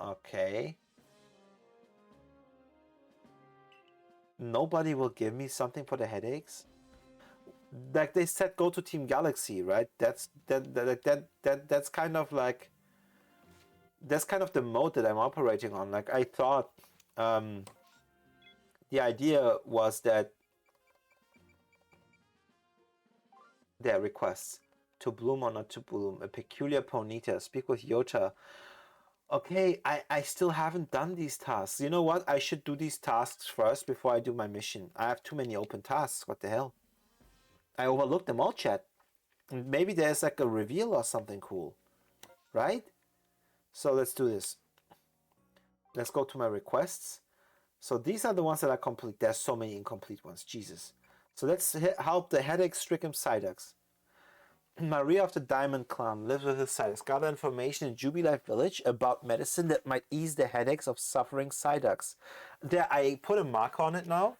Okay. Nobody will give me something for the headaches. Like they said, go to Team Galaxy, right? That's kind of like, that's kind of the mode that I'm operating on. Like, I thought the idea was that their requests to bloom or not to bloom, a peculiar Ponyta, speak with Yota. Okay, I still haven't done these tasks. You know what? I should do these tasks first before I do my mission. I have too many open tasks. What the hell? I overlooked them all, chat. Maybe there's like a reveal or something cool, right? So let's do this. Let's go to my requests. So these are the ones that are complete. There's so many incomplete ones. Jesus. So let's help the headache-stricken Psyducks. Maria of the Diamond Clan lives with her Psyducks. Gather information in Jubilife Village about medicine that might ease the headaches of suffering Psyducks. There, I put a mark on it now.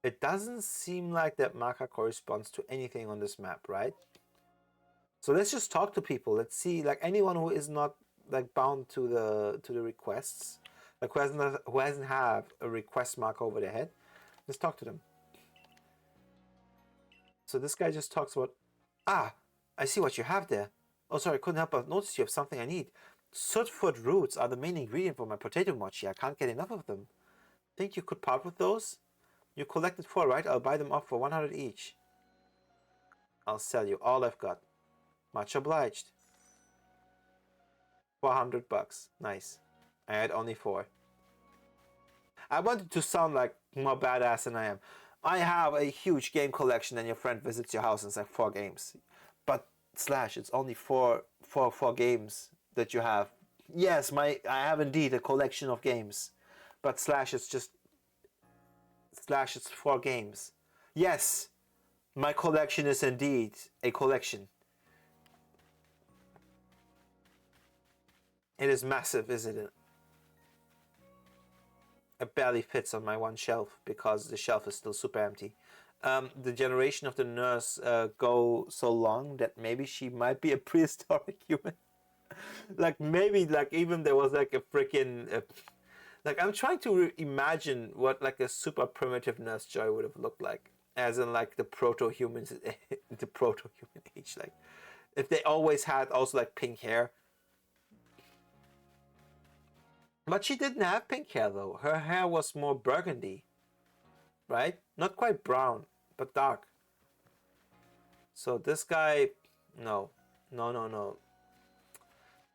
It doesn't seem like that marker corresponds to anything on this map, right? So let's just talk to people. Let's see, like, anyone who is not like bound to the requests, like who hasn't have a request mark over their head. Let's talk to them. So this guy just talks about, I see what you have there. Oh, sorry, I couldn't help but notice you have something I need. Sootfoot roots are the main ingredient for my potato mochi. I can't get enough of them. Think you could part with those? You collected 4, right? I'll buy them off for 100 each. I'll sell you all I've got. Much obliged. 400 bucks. Nice. I had only 4. I wanted to sound like more badass than I am. I have a huge game collection and your friend visits your house and it's like 4 games. But Slash, it's only four games that you have. Yes, I have indeed a collection of games. But Slash, it's 4 games. Yes, my collection is indeed a collection. It is massive, isn't it? It barely fits on my one shelf because the shelf is still super empty. The generation of the nurse go so long that maybe she might be a prehistoric human. Like, maybe, like, even there was like a freaking like, I'm trying to imagine what like a super primitive Nurse Joy would have looked like, as in like the proto-humans, the proto-human age. Like, if they always had also like pink hair. But she didn't have pink hair though. Her hair was more burgundy, right? Not quite brown, but dark. So this guy, no.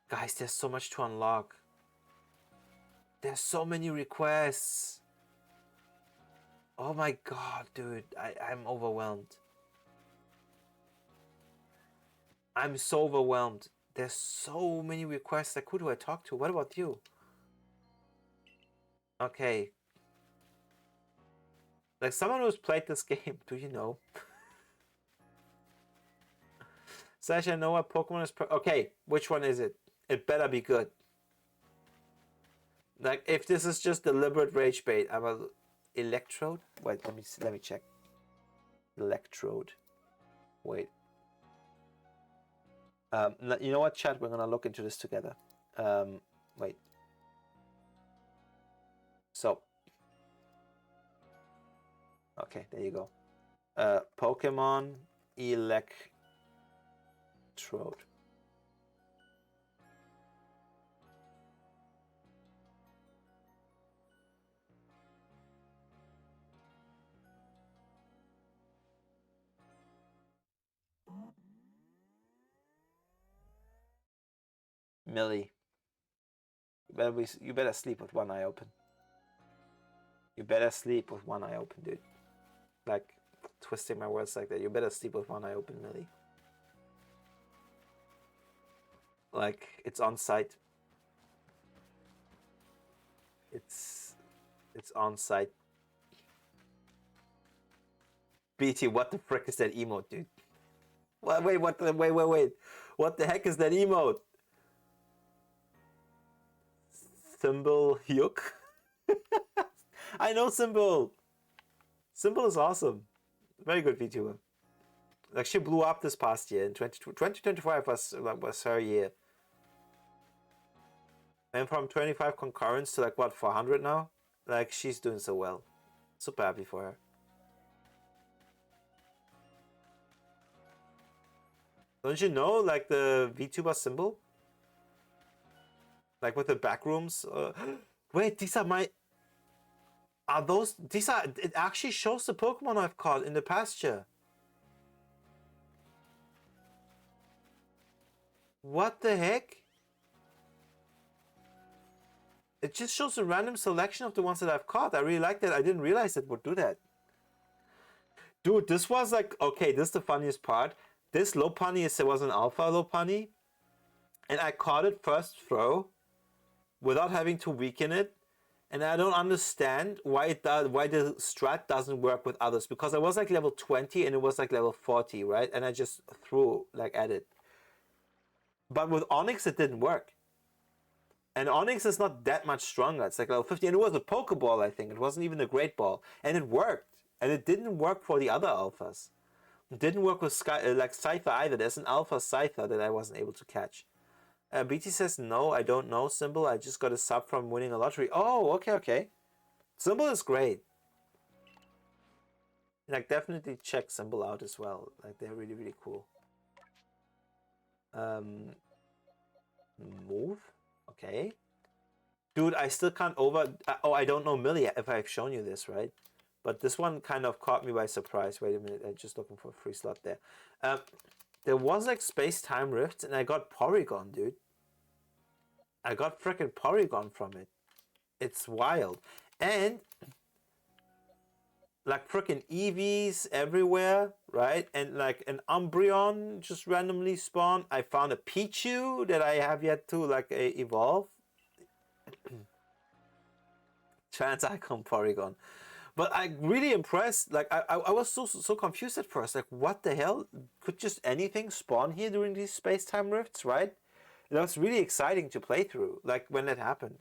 Guys, there's so much to unlock. There's so many requests. Oh my god, dude. I'm overwhelmed. I'm so overwhelmed. There's so many requests. Like, who do I talk to? What about you? Okay. Like someone who's played this game, do you know? Slash, I know what Pokemon is. Okay, which one is it? It better be good. Like if this is just deliberate rage bait, I'm a Electrode. Wait, let me see, let me check. Electrode. Wait. You know what, chat? We're gonna look into this together. Wait. So. Okay, there you go. Pokemon Electrode. Millie. You better sleep with one eye open. You better sleep with one eye open, dude. Like, twisting my words like that. You better sleep with one eye open, Millie. Like, it's on site. It's on site. BT, what the frick is that emote, dude? Wait, what the wait. What the heck is that emote? Symbol Hyuk? I know Symbol. Symbol is awesome. Very good VTuber. Like she blew up this past year in 2025 was her year. And from 25 concurrents to like what 400 now? Like she's doing so well. Super happy for her. Don't you know like the VTuber Symbol? Like with the backrooms? Wait, these are my... Are those... These are... It actually shows the Pokemon I've caught in the pasture. What the heck? It just shows a random selection of the ones that I've caught. I really like that. I didn't realize it would do that. Dude, this was like... Okay, this is the funniest part. This Lopunny was an alpha Lopunny. And I caught it first throw without having to weaken it. And I don't understand why the strat doesn't work with others. Because I was like level 20 and it was like level 40, right? And I just threw like at it. But with Onix, it didn't work. And Onix is not that much stronger. It's like level 50. And it was a Pokeball, I think. It wasn't even a Great Ball. And it worked. And it didn't work for the other alphas. It didn't work with like Scyther either. There's an alpha Scyther that I wasn't able to catch. BT says, no, I don't know Symbol. I just got a sub from winning a lottery. Oh, okay. Symbol is great. Like, definitely check Symbol out as well. Like, they're really, really cool. Move? Okay. Dude, I still can't I don't know Millie if I've shown you this, right? But this one kind of caught me by surprise. Wait a minute, I'm just looking for a free slot there. There was like space-time rifts and I got Porygon, dude. I got freaking Porygon from it. It's wild. And like freaking EVs everywhere, right? And like an Umbreon just randomly spawned. I found a Pichu that I have yet to like evolve. Trans Icon Porygon. But I'm really impressed. Like I was so confused at first. Like what the hell? Could just anything spawn here during these space-time rifts, right? It was really exciting to play through. Like when that happened.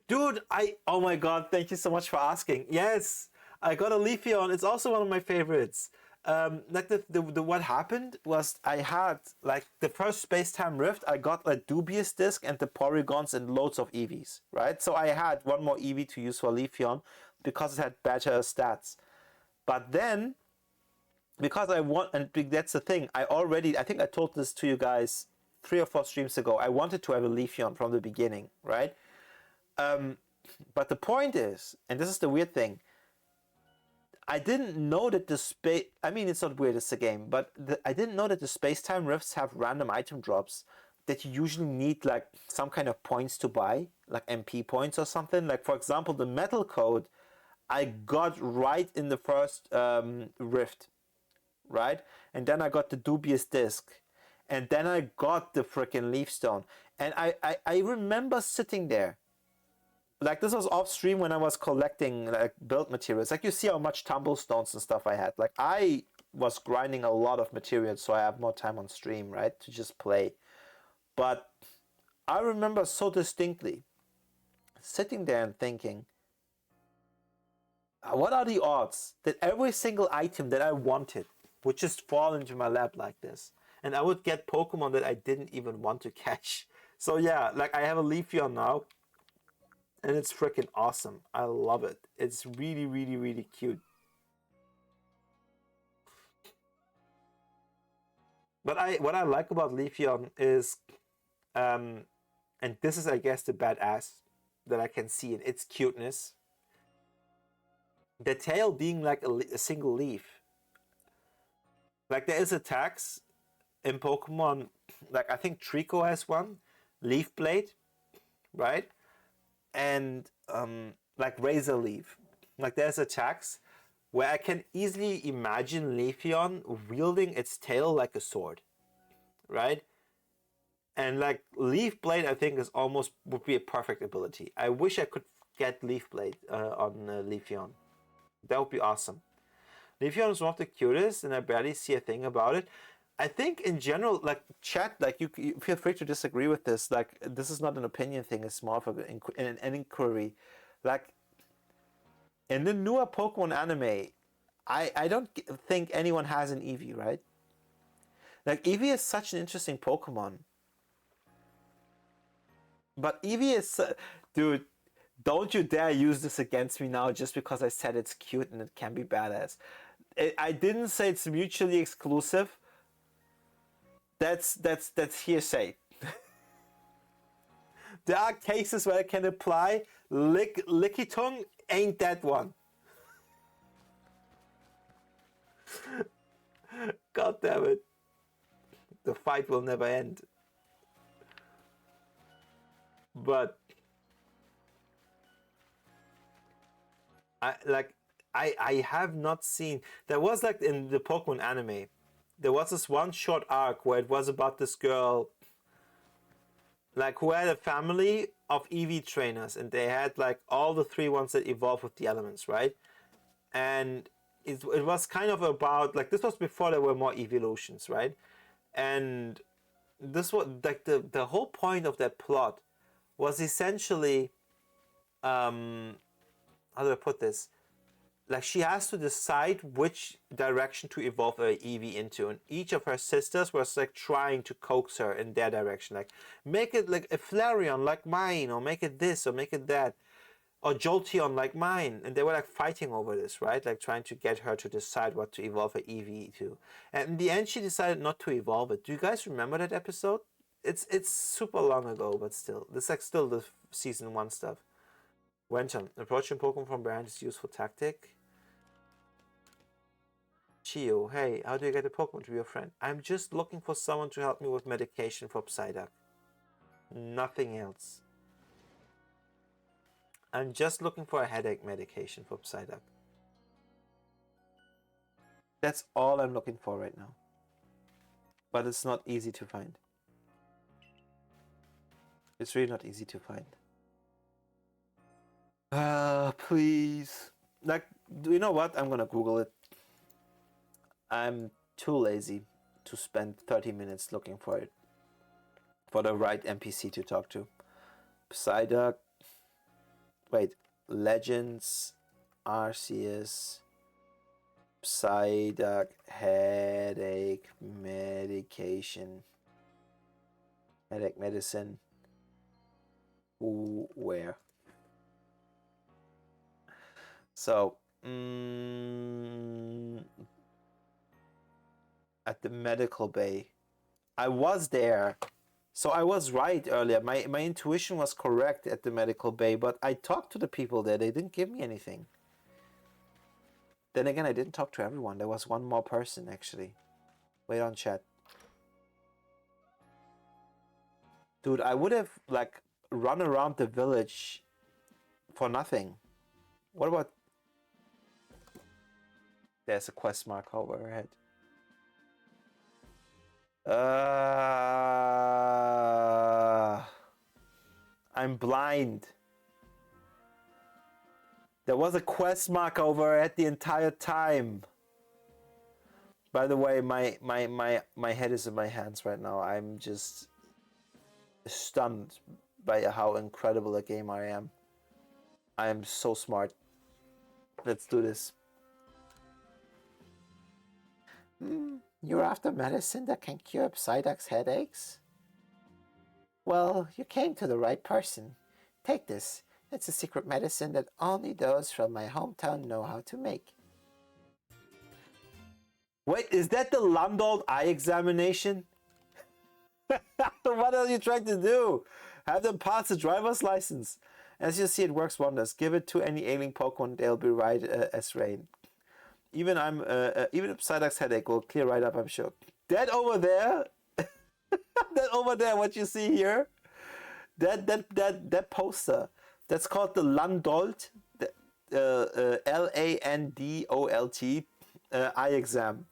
Dude, oh my god, thank you so much for asking. Yes, I got a Leafeon. It's also one of my favorites. Like the what happened was I had like the first space-time rift. I got a Dubious Disc and the Porygons and loads of EVs, right? So I had one more EV to use for Leafeon because it had better stats. But then, because I want, and that's the thing, I think I told this to you guys 3 or 4 streams ago. I wanted to have a Leafeon from the beginning, right? But the point is, and this is the weird thing, I didn't know that the space... I mean, it's not weird, it's a game, but I didn't know that the space-time rifts have random item drops that you usually need, like, some kind of points to buy, like MP points or something. Like, for example, the Metal Code, I got right in the first rift, right? And then I got the Dubious Disc. And then I got the freaking Leaf Stone. And I remember sitting there, like this was off stream when I was collecting like build materials. Like you see how much tumblestones and stuff I had. Like I was grinding a lot of materials so I have more time on stream, right? To just play. But I remember so distinctly sitting there and thinking, what are the odds that every single item that I wanted would just fall into my lap like this? And I would get Pokemon that I didn't even want to catch. So yeah, like I have a Leafeon now, and it's freaking awesome. I love it. It's really, really, really cute. But what I like about Leafeon is, and this is I guess the badass that I can see in its cuteness. The tail being like a single leaf. Like there is attacks in Pokemon, like I think Trico has one, Leaf Blade, right? And like Razor Leaf. Like there's attacks where I can easily imagine Leafeon wielding its tail like a sword, right? And like Leaf Blade, I think is almost would be a perfect ability. I wish I could get Leaf Blade on Leafeon. That would be awesome. Leafeon is one of the cutest, and I barely see a thing about it. I think in general, like chat, like you feel free to disagree with this. Like this is not an opinion thing; it's more of an inquiry. Like in the newer Pokemon anime, I don't think anyone has an Eevee, right? Like Eevee is such an interesting Pokemon, but Eevee is, dude. Don't you dare use this against me now just because I said it's cute and it can be badass. I didn't say it's mutually exclusive. That's hearsay. There are cases where I can apply. Lickitung ain't that one. God damn it. The fight will never end. But I have not seen. There was like in the Pokemon anime, there was this one short arc where it was about this girl, like who had a family of Eevee trainers, and they had like all the three ones that evolve with the elements, right? And it was kind of about like this was before there were more evolutions, right? And this was like the whole point of that plot was essentially, how do I put this? Like she has to decide which direction to evolve her Eevee into, and each of her sisters was like trying to coax her in their direction, like make it like a Flareon like mine, or make it this, or make it that, or Jolteon like mine, and they were like fighting over this, right? Like trying to get her to decide what to evolve her Eevee to, and in the end she decided not to evolve it. Do you guys remember that episode? It's super long ago, but still, this is like still the season 1 stuff. Wenton, approaching Pokemon from behind is useful tactic. Chio, hey, how do you get a Pokemon to be your friend? I'm just looking for someone to help me with medication for Psyduck. Nothing else. I'm just looking for a headache medication for Psyduck. That's all I'm looking for right now. But it's not easy to find. It's really not easy to find. Please. Like, do you know what? I'm gonna Google it. I'm too lazy to spend 30 minutes looking for it. For the right NPC to talk to. Psyduck. Wait. Legends. Arceus. Psyduck. Headache medication. Headache medicine. Who, where? So, at the medical bay. I was there. So I was right earlier. My intuition was correct at the medical bay, but I talked to the people there. They didn't give me anything. Then again, I didn't talk to everyone. There was one more person, actually. Wait on chat. Dude, I would have, like, run around the village for nothing. What about... There's a quest mark overhead. I'm blind. There was a quest mark over it the entire time. By the way, my head is in my hands right now. I'm just stunned by how incredible a gamer I am. I am so smart. Let's do this. You're after medicine that can cure Psyduck's headaches? Well, you came to the right person. Take this. It's a secret medicine that only those from my hometown know how to make. Wait, is that the Landolt eye examination? What are you trying to do? Have them pass a driver's license. As you see, it works wonders. Give it to any ailing Pokemon, they'll be right as rain. Even Psyduck's headache will clear right up, I'm sure. That over there, that over there, what you see here, that poster, that's called the Landolt, Landolt eye exam.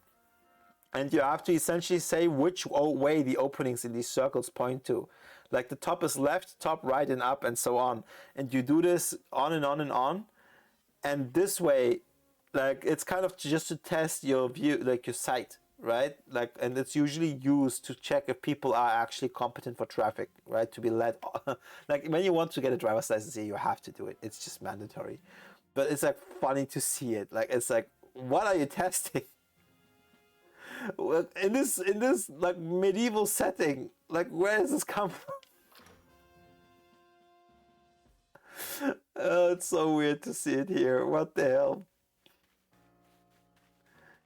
And you have to essentially say which way the openings in these circles point to. Like the top is left, top right, and up, and so on. And you do this on and on and on. And this way, like, it's kind of just to test your view, like your sight, right? Like, and it's usually used to check if people are actually competent for traffic, right? To be led, like when you want to get a driver's license here, you have to do it. It's just mandatory. But it's like funny to see it. Like, it's like, what are you testing? In this like medieval setting, like where does this come from? It's so weird to see it here. What the hell?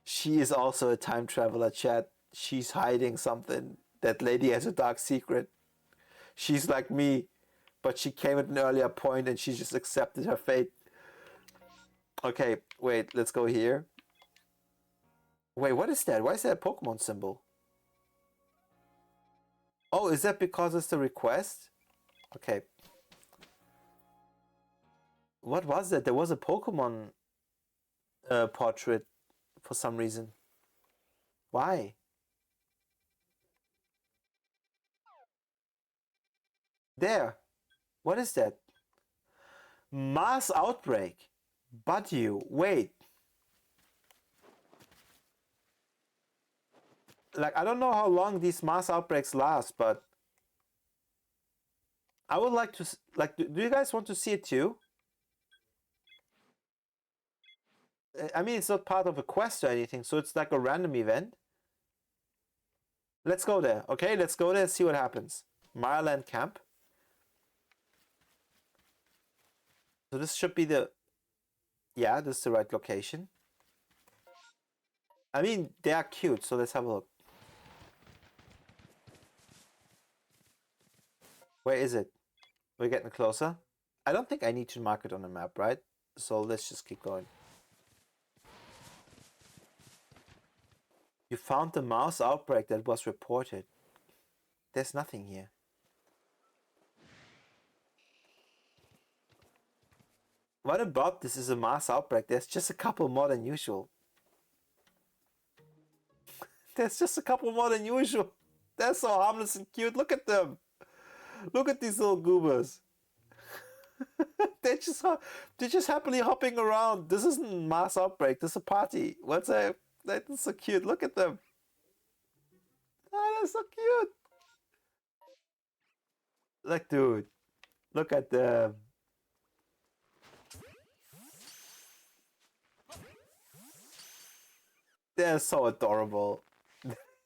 She is also a time traveler, chat. She's hiding something. That lady has a dark secret. She's like me, but she came at an earlier point and she just accepted her fate. Okay, wait, let's go here. Wait, what is that? Why is that a Pokemon symbol? Oh, is that because it's the request? Okay. What was that? There was a Pokemon portrait for some reason. Why? There. What is that? Mass outbreak. But you. Wait. Like, I don't know how long these mass outbreaks last, but I would like to, like, do you guys want to see it too? I mean, it's not part of a quest or anything, so it's like a random event. Let's go there, okay? Let's go there and see what happens. Mireland Camp. So this should be the, yeah, this is the right location. I mean, they are cute, so let's have a look. Where is it? We're getting closer. I don't think I need to mark it on the map, right? So let's just keep going. You found the mouse outbreak that was reported. There's nothing here. What about this is a mass outbreak? There's just a couple more than usual. There's just a couple more than usual. They're so harmless and cute. Look at them. Look at these little goobers. they're just happily hopping around. This isn't mass outbreak. This is a party. What's that? That's so cute. Look at them. Oh, that's so cute. Like, dude, look at them. They're so adorable.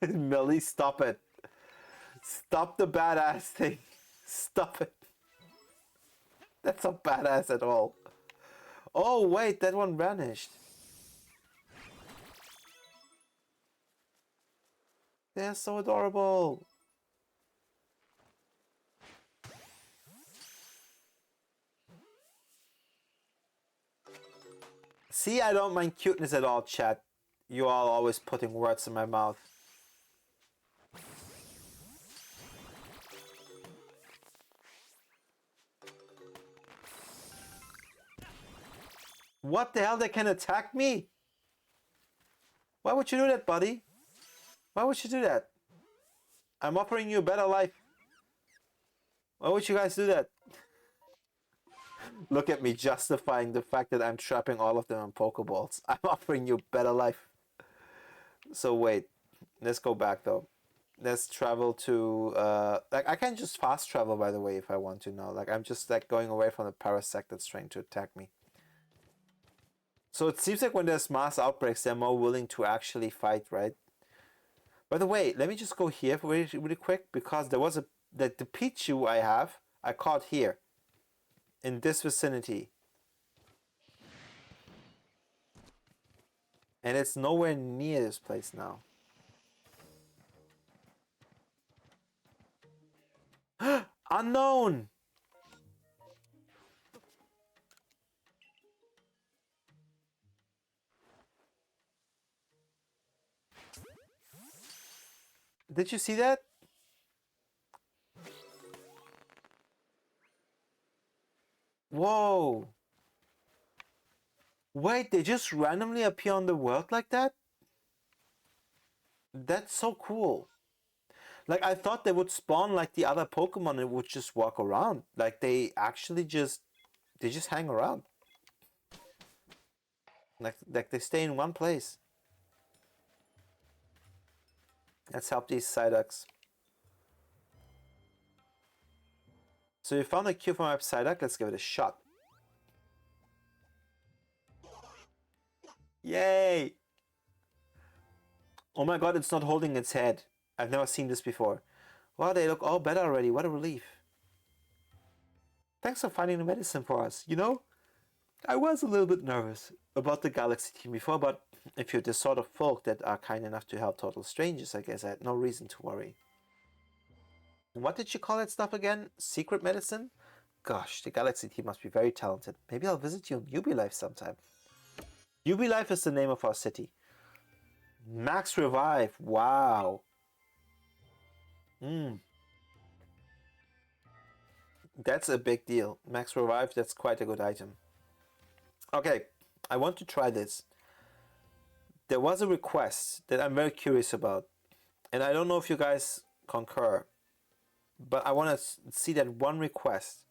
Millie, stop it. Stop the badass thing. Stop it. That's not badass at all. Oh, wait, that one vanished. They're so adorable. See, I don't mind cuteness at all, chat. You all always putting words in my mouth. What the hell? They can attack me? Why would you do that, buddy? Why would you do that? I'm offering you a better life. Why would you guys do that? Look at me justifying the fact that I'm trapping all of them in Pokeballs. I'm offering you better life. So wait, let's go back though. Let's travel to like I can just fast travel by the way if I want to now. Like I'm just like going away from the Parasect that's trying to attack me. So it seems like when there's mass outbreaks, they're more willing to actually fight, right? By the way, let me just go here really, really quick because there was the Pichu I have, I caught here in this vicinity. And it's nowhere near this place now. Unknown! Did you see that? Whoa! Wait, they just randomly appear on the world like that? That's so cool. Like I thought they would spawn like the other Pokemon and would just walk around. Like they actually just hang around. Like they stay in one place. Let's help these Psyducks. So you found a cure for my Psyduck, let's give it a shot. Yay! Oh my god, it's not holding its head. I've never seen this before. Wow, they look all better already. What a relief. Thanks for finding the medicine for us. You know, I was a little bit nervous about the Galaxy team before, but if you're the sort of folk that are kind enough to help total strangers, I guess I had no reason to worry. What did you call that stuff again? Secret medicine? Gosh, the Galaxy team must be very talented. Maybe I'll visit you in Jubilife sometime. Jubilife is the name of our city. Max Revive, wow. That's a big deal. Max Revive, that's quite a good item. Okay, I want to try this. There was a request that I'm very curious about, and I don't know if you guys concur, but I want to see that one request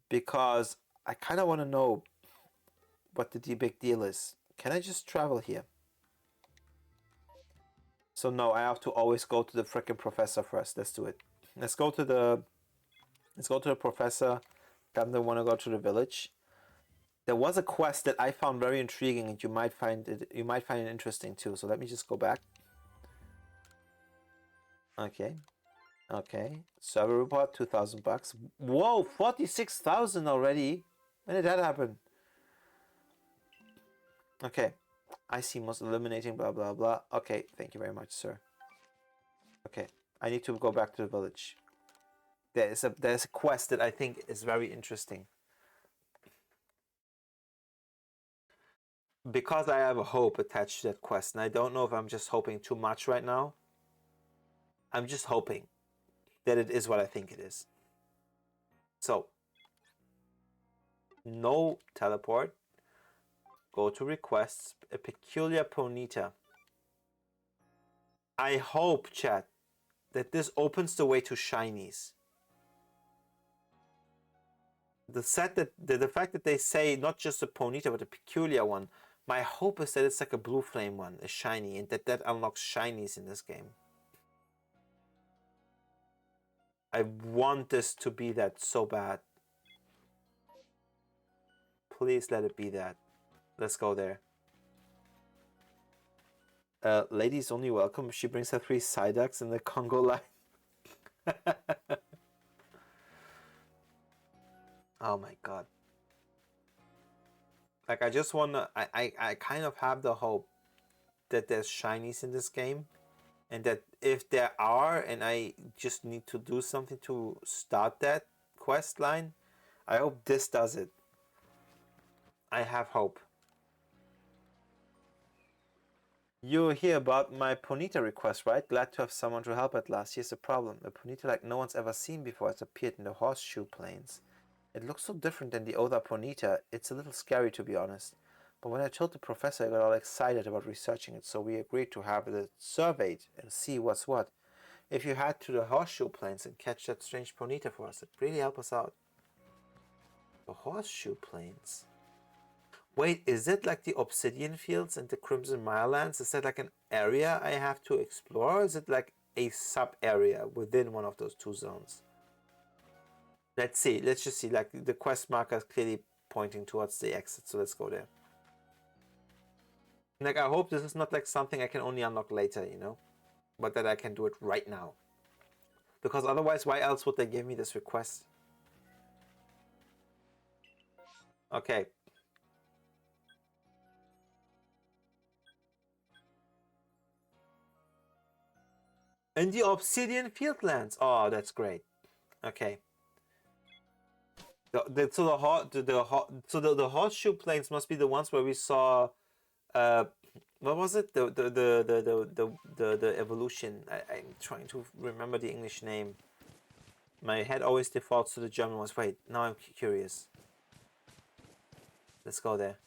because I kind of want to know what the big deal is. Can I just travel here? So no, I have to always go to the frickin' professor first. Let's do it. Let's go to the professor. Then want to go to the village. There was a quest that I found very intriguing, and you might find it interesting too. So let me just go back. Okay. Okay. Server report, $2,000. Whoa, 46,000 already. When did that happen? Okay. I see most eliminating, blah, blah, blah. Okay, thank you very much, sir. Okay, I need to go back to the village. There's a quest that I think is very interesting. Because I have a hope attached to that quest, and I don't know if I'm just hoping too much right now. I'm just hoping that it is what I think it is. So, no teleport. Go to requests, a peculiar Ponyta. I hope, chat, that this opens the way to shinies. The fact that they say not just a Ponyta but a peculiar one, my hope is that it's like a blue flame one, a shiny, and that unlocks shinies in this game. I want this to be that so bad. Please let it be that. Let's go there. Lady's only welcome if she brings her 3 Psyducks in the Congo line. Oh my god. Like I just wanna I kind of have the hope that there's shinies in this game, and that if there are and I just need to do something to start that quest line, I hope this does it. I have hope. You hear about my Ponyta request, right? Glad to have someone to help at last. Here's the problem. A Ponyta like no one's ever seen before has appeared in the Horseshoe Plains. It looks so different than the other Ponyta, it's a little scary to be honest. But when I told the professor, I got all excited about researching it, so we agreed to have it surveyed and see what's what. If you head to the Horseshoe Plains and catch that strange Ponyta for us, it'd really help us out. The Horseshoe Plains. Wait, is it like the Obsidian Fields and the Crimson Mirelands? Is that like an area I have to explore? Or is it like a sub-area within one of those two zones? Let's see. Let's just see. Like the quest marker is clearly pointing towards the exit, so let's go there. Like I hope this is not like something I can only unlock later, you know? But that I can do it right now. Because otherwise, why else would they give me this request? Okay. In the Obsidian Fieldlands. Oh, that's great. Okay. The Horseshoe Plains must be the ones where we saw what was it? The evolution. I'm trying to remember the English name. My head always defaults to the German ones. Wait, now I'm curious. Let's go there.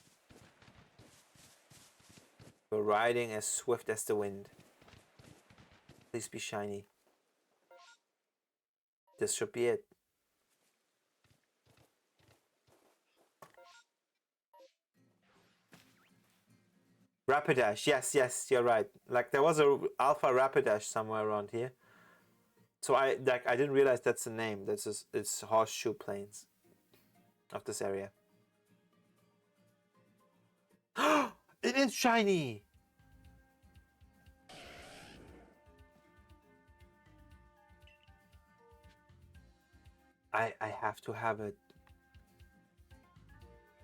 We're riding as swift as the wind. Please be shiny. This should be it. Rapidash, yes, you're right. Like there was a Alpha Rapidash somewhere around here. So I didn't realize that's the name. It's Horseshoe Plains of this area. It is shiny. I have to have it.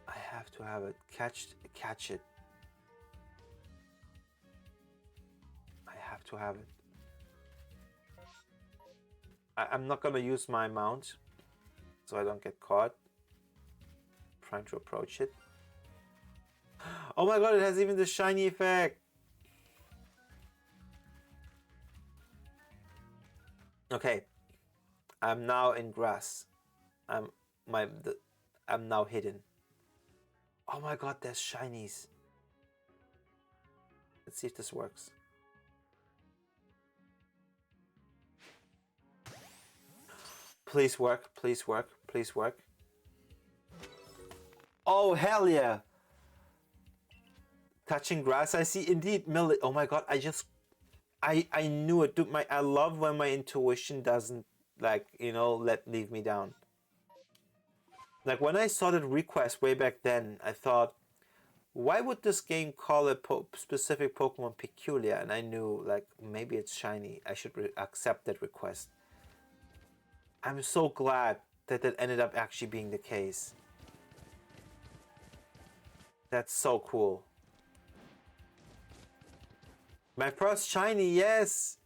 I have to have it. Catch it. I have to have it. I'm not gonna use my mount, so I don't get caught. Trying to approach it. Oh my god! It has even the shiny effect. Okay, I'm now in grass. I'm now hidden. Oh my god, there's shinies. Let's see if this works. Please work, please work, please work. Oh hell yeah! Touching grass, I see indeed. Oh my god, I knew it. Dude, I love when my intuition doesn't like, you know, leave me down. Like when I saw that request way back then, I thought, why would this game call a specific Pokemon peculiar? And I knew like maybe it's shiny. I should accept that request. I'm so glad that that ended up actually being the case. That's so cool. My first shiny, yes!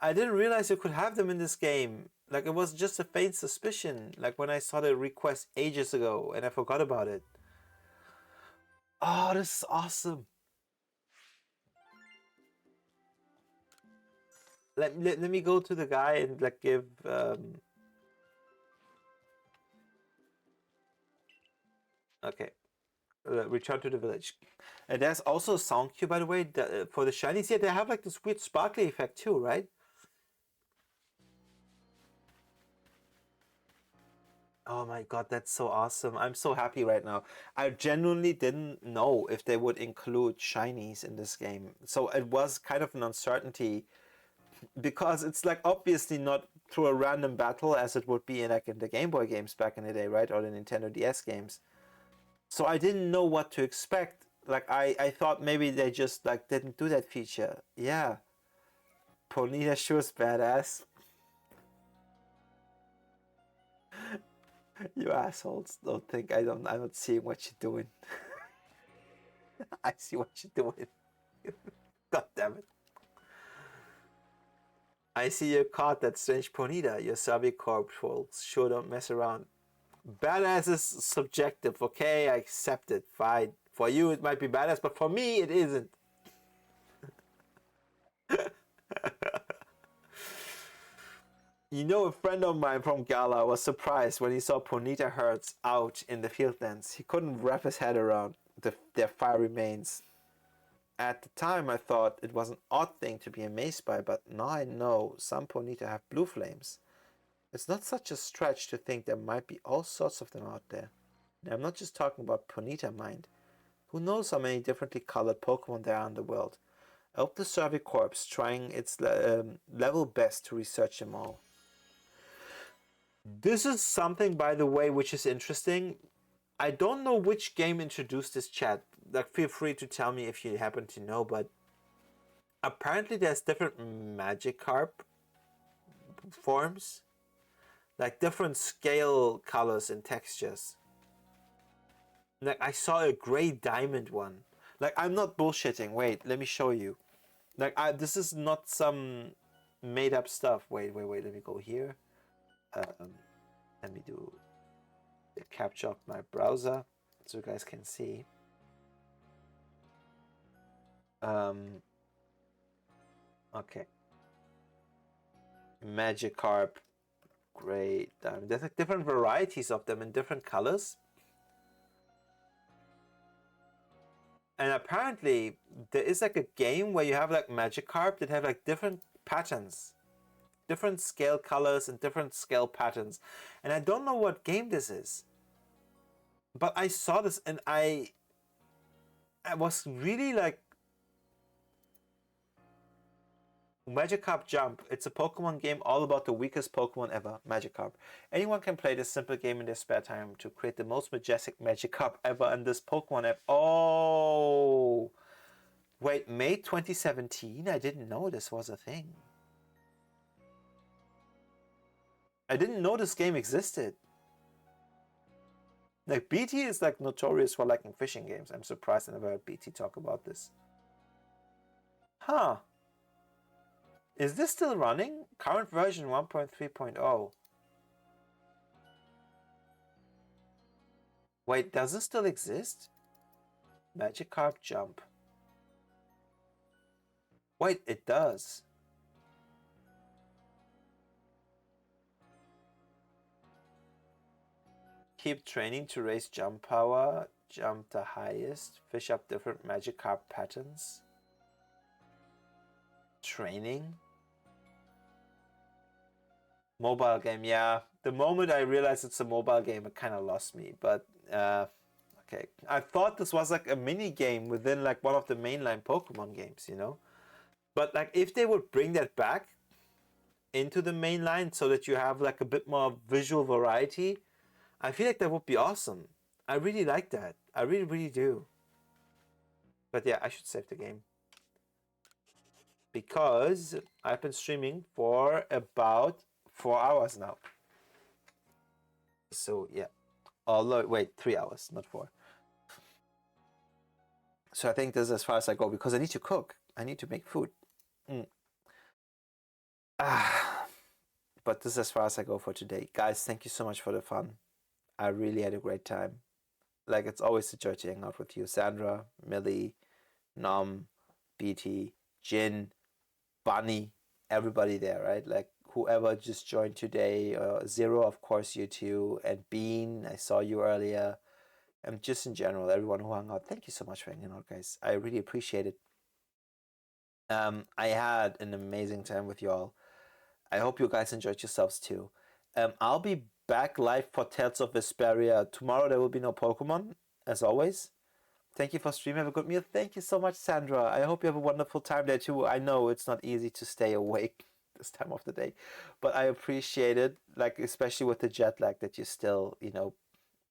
I didn't realize you could have them in this game. Like it was just a faint suspicion. Like when I saw the request ages ago and I forgot about it. Oh, this is awesome. Let me go to the guy and like give okay. Return to the village. And there's also a sound cue, by the way, for the shinies. Yeah, they have like this weird sparkly effect too, right? Oh my god, that's so awesome. I'm so happy right now. I genuinely didn't know if they would include shinies in this game. So it was kind of an uncertainty because it's like obviously not through a random battle as it would be in like in the Game Boy games back in the day, right? Or the Nintendo DS games. So I didn't know what to expect. Like I thought maybe they just like didn't do that feature. Yeah. Ponyta sure is badass. You assholes don't think I'm not seeing what you're doing. I see what you're doing. God damn it. I see you caught that strange Ponyta. Your Savicorp folks sure don't mess around. Badass is subjective, okay? I accept it. Fine. For you it might be badass, but for me it isn't. You know, a friend of mine from Gala was surprised when he saw Ponyta herds out in the fieldlands. He couldn't wrap his head around their fire remains. At the time, I thought it was an odd thing to be amazed by, but now I know some Ponyta have blue flames. It's not such a stretch to think there might be all sorts of them out there. And I'm not just talking about Ponyta Mind. Who knows how many differently colored Pokemon there are in the world? I hope the Survey Corps trying its level best to research them all. This is something, by the way, which is interesting. I don't know which game introduced this chat. Like, feel free to tell me if you happen to know, but apparently there's different Magikarp forms, like different scale colors and textures. Like, I saw a gray diamond one. Like, I'm not bullshitting. Wait, let me show you. Like, this is not some made up stuff. Wait. Let me go here. Let me do a capture of my browser so you guys can see. Okay. Magikarp, gray diamond. There's like different varieties of them in different colors. And apparently there is like a game where you have like Magikarp that have like different patterns, different scale colors and different scale patterns. And I don't know what game this is. But I saw this and I was really like, Magikarp Jump. It's a Pokemon game all about the weakest Pokemon ever, Magikarp. Anyone can play this simple game in their spare time to create the most majestic Magikarp ever in this Pokemon app. Oh! Wait, May 2017? I didn't know this was a thing. I didn't know this game existed. Like, BT is like notorious for liking fishing games. I'm surprised I never heard BT talk about this. Huh. Is this still running? Current version 1.3.0. Wait, does this still exist? Magikarp Jump. Wait, it does. Keep training to raise jump power. Jump the highest. Fish up different Magikarp patterns. Training. Mobile game, yeah. The moment I realized it's a mobile game, it kind of lost me. But, okay. I thought this was like a mini game within like one of the mainline Pokemon games, you know? But like if they would bring that back into the mainline so that you have like a bit more visual variety, I feel like that would be awesome. I really like that. I really, really do. But yeah, I should save the game. Because I've been streaming for about 4 hours now. So yeah. Although, wait, 3 hours, not 4. So I think this is as far as I go because I need to cook. I need to make food. But this is as far as I go for today. Guys, thank you so much for the fun. I really had a great time. Like, it's always a joy to hang out with you. Sandra, Millie, Nom, BT, Jin, Bunny, everybody there, right? Like, whoever just joined today, Zero, of course, you too, and Bean, I saw you earlier, and just in general, everyone who hung out, thank you so much for hanging out, guys. I really appreciate it. I had an amazing time with y'all. I hope you guys enjoyed yourselves too. I'll be back live for Tales of Vesperia. Tomorrow there will be no Pokemon, as always. Thank you for streaming. Have a good meal. Thank you so much, Sandra. I hope you have a wonderful time there too. I know it's not easy to stay awake this time of the day, but I appreciate it. Like, especially with the jet lag, that you still,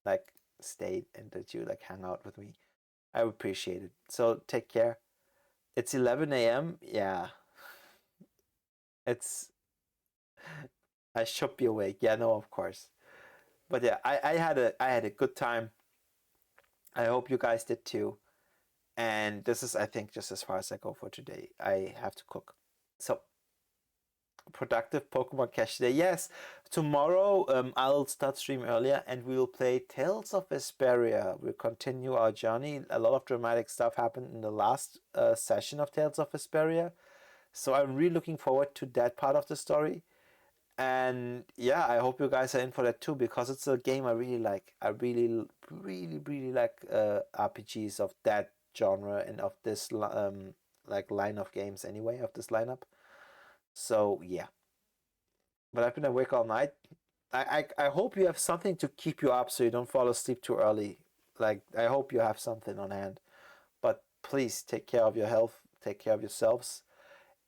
like, stayed and that you like hang out with me. I appreciate it. So take care. It's 11 a.m. Yeah, it's. I should be awake. Yeah, no, of course. But yeah, I had a good time. I hope you guys did too. And this is, I think, just as far as I go for today. I have to cook. So, productive Pokemon Cash today. Yes, tomorrow I'll start stream earlier and we will play Tales of Vesperia. We'll continue our journey. A lot of dramatic stuff happened in the last session of Tales of Vesperia. So I'm really looking forward to that part of the story. And yeah, I hope you guys are in for that too because it's a game I really like. I really, really, really like RPGs of that genre and of this like line of games anyway, of this lineup. So yeah. But I've been awake all night. I hope you have something to keep you up so you don't fall asleep too early. Like, I hope you have something on hand. But please take care of your health, take care of yourselves.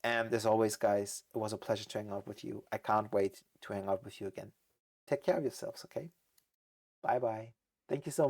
And as always, guys, it was a pleasure to hang out with you. I can't wait to hang out with you again. Take care of yourselves, okay? Bye bye. Thank you so much.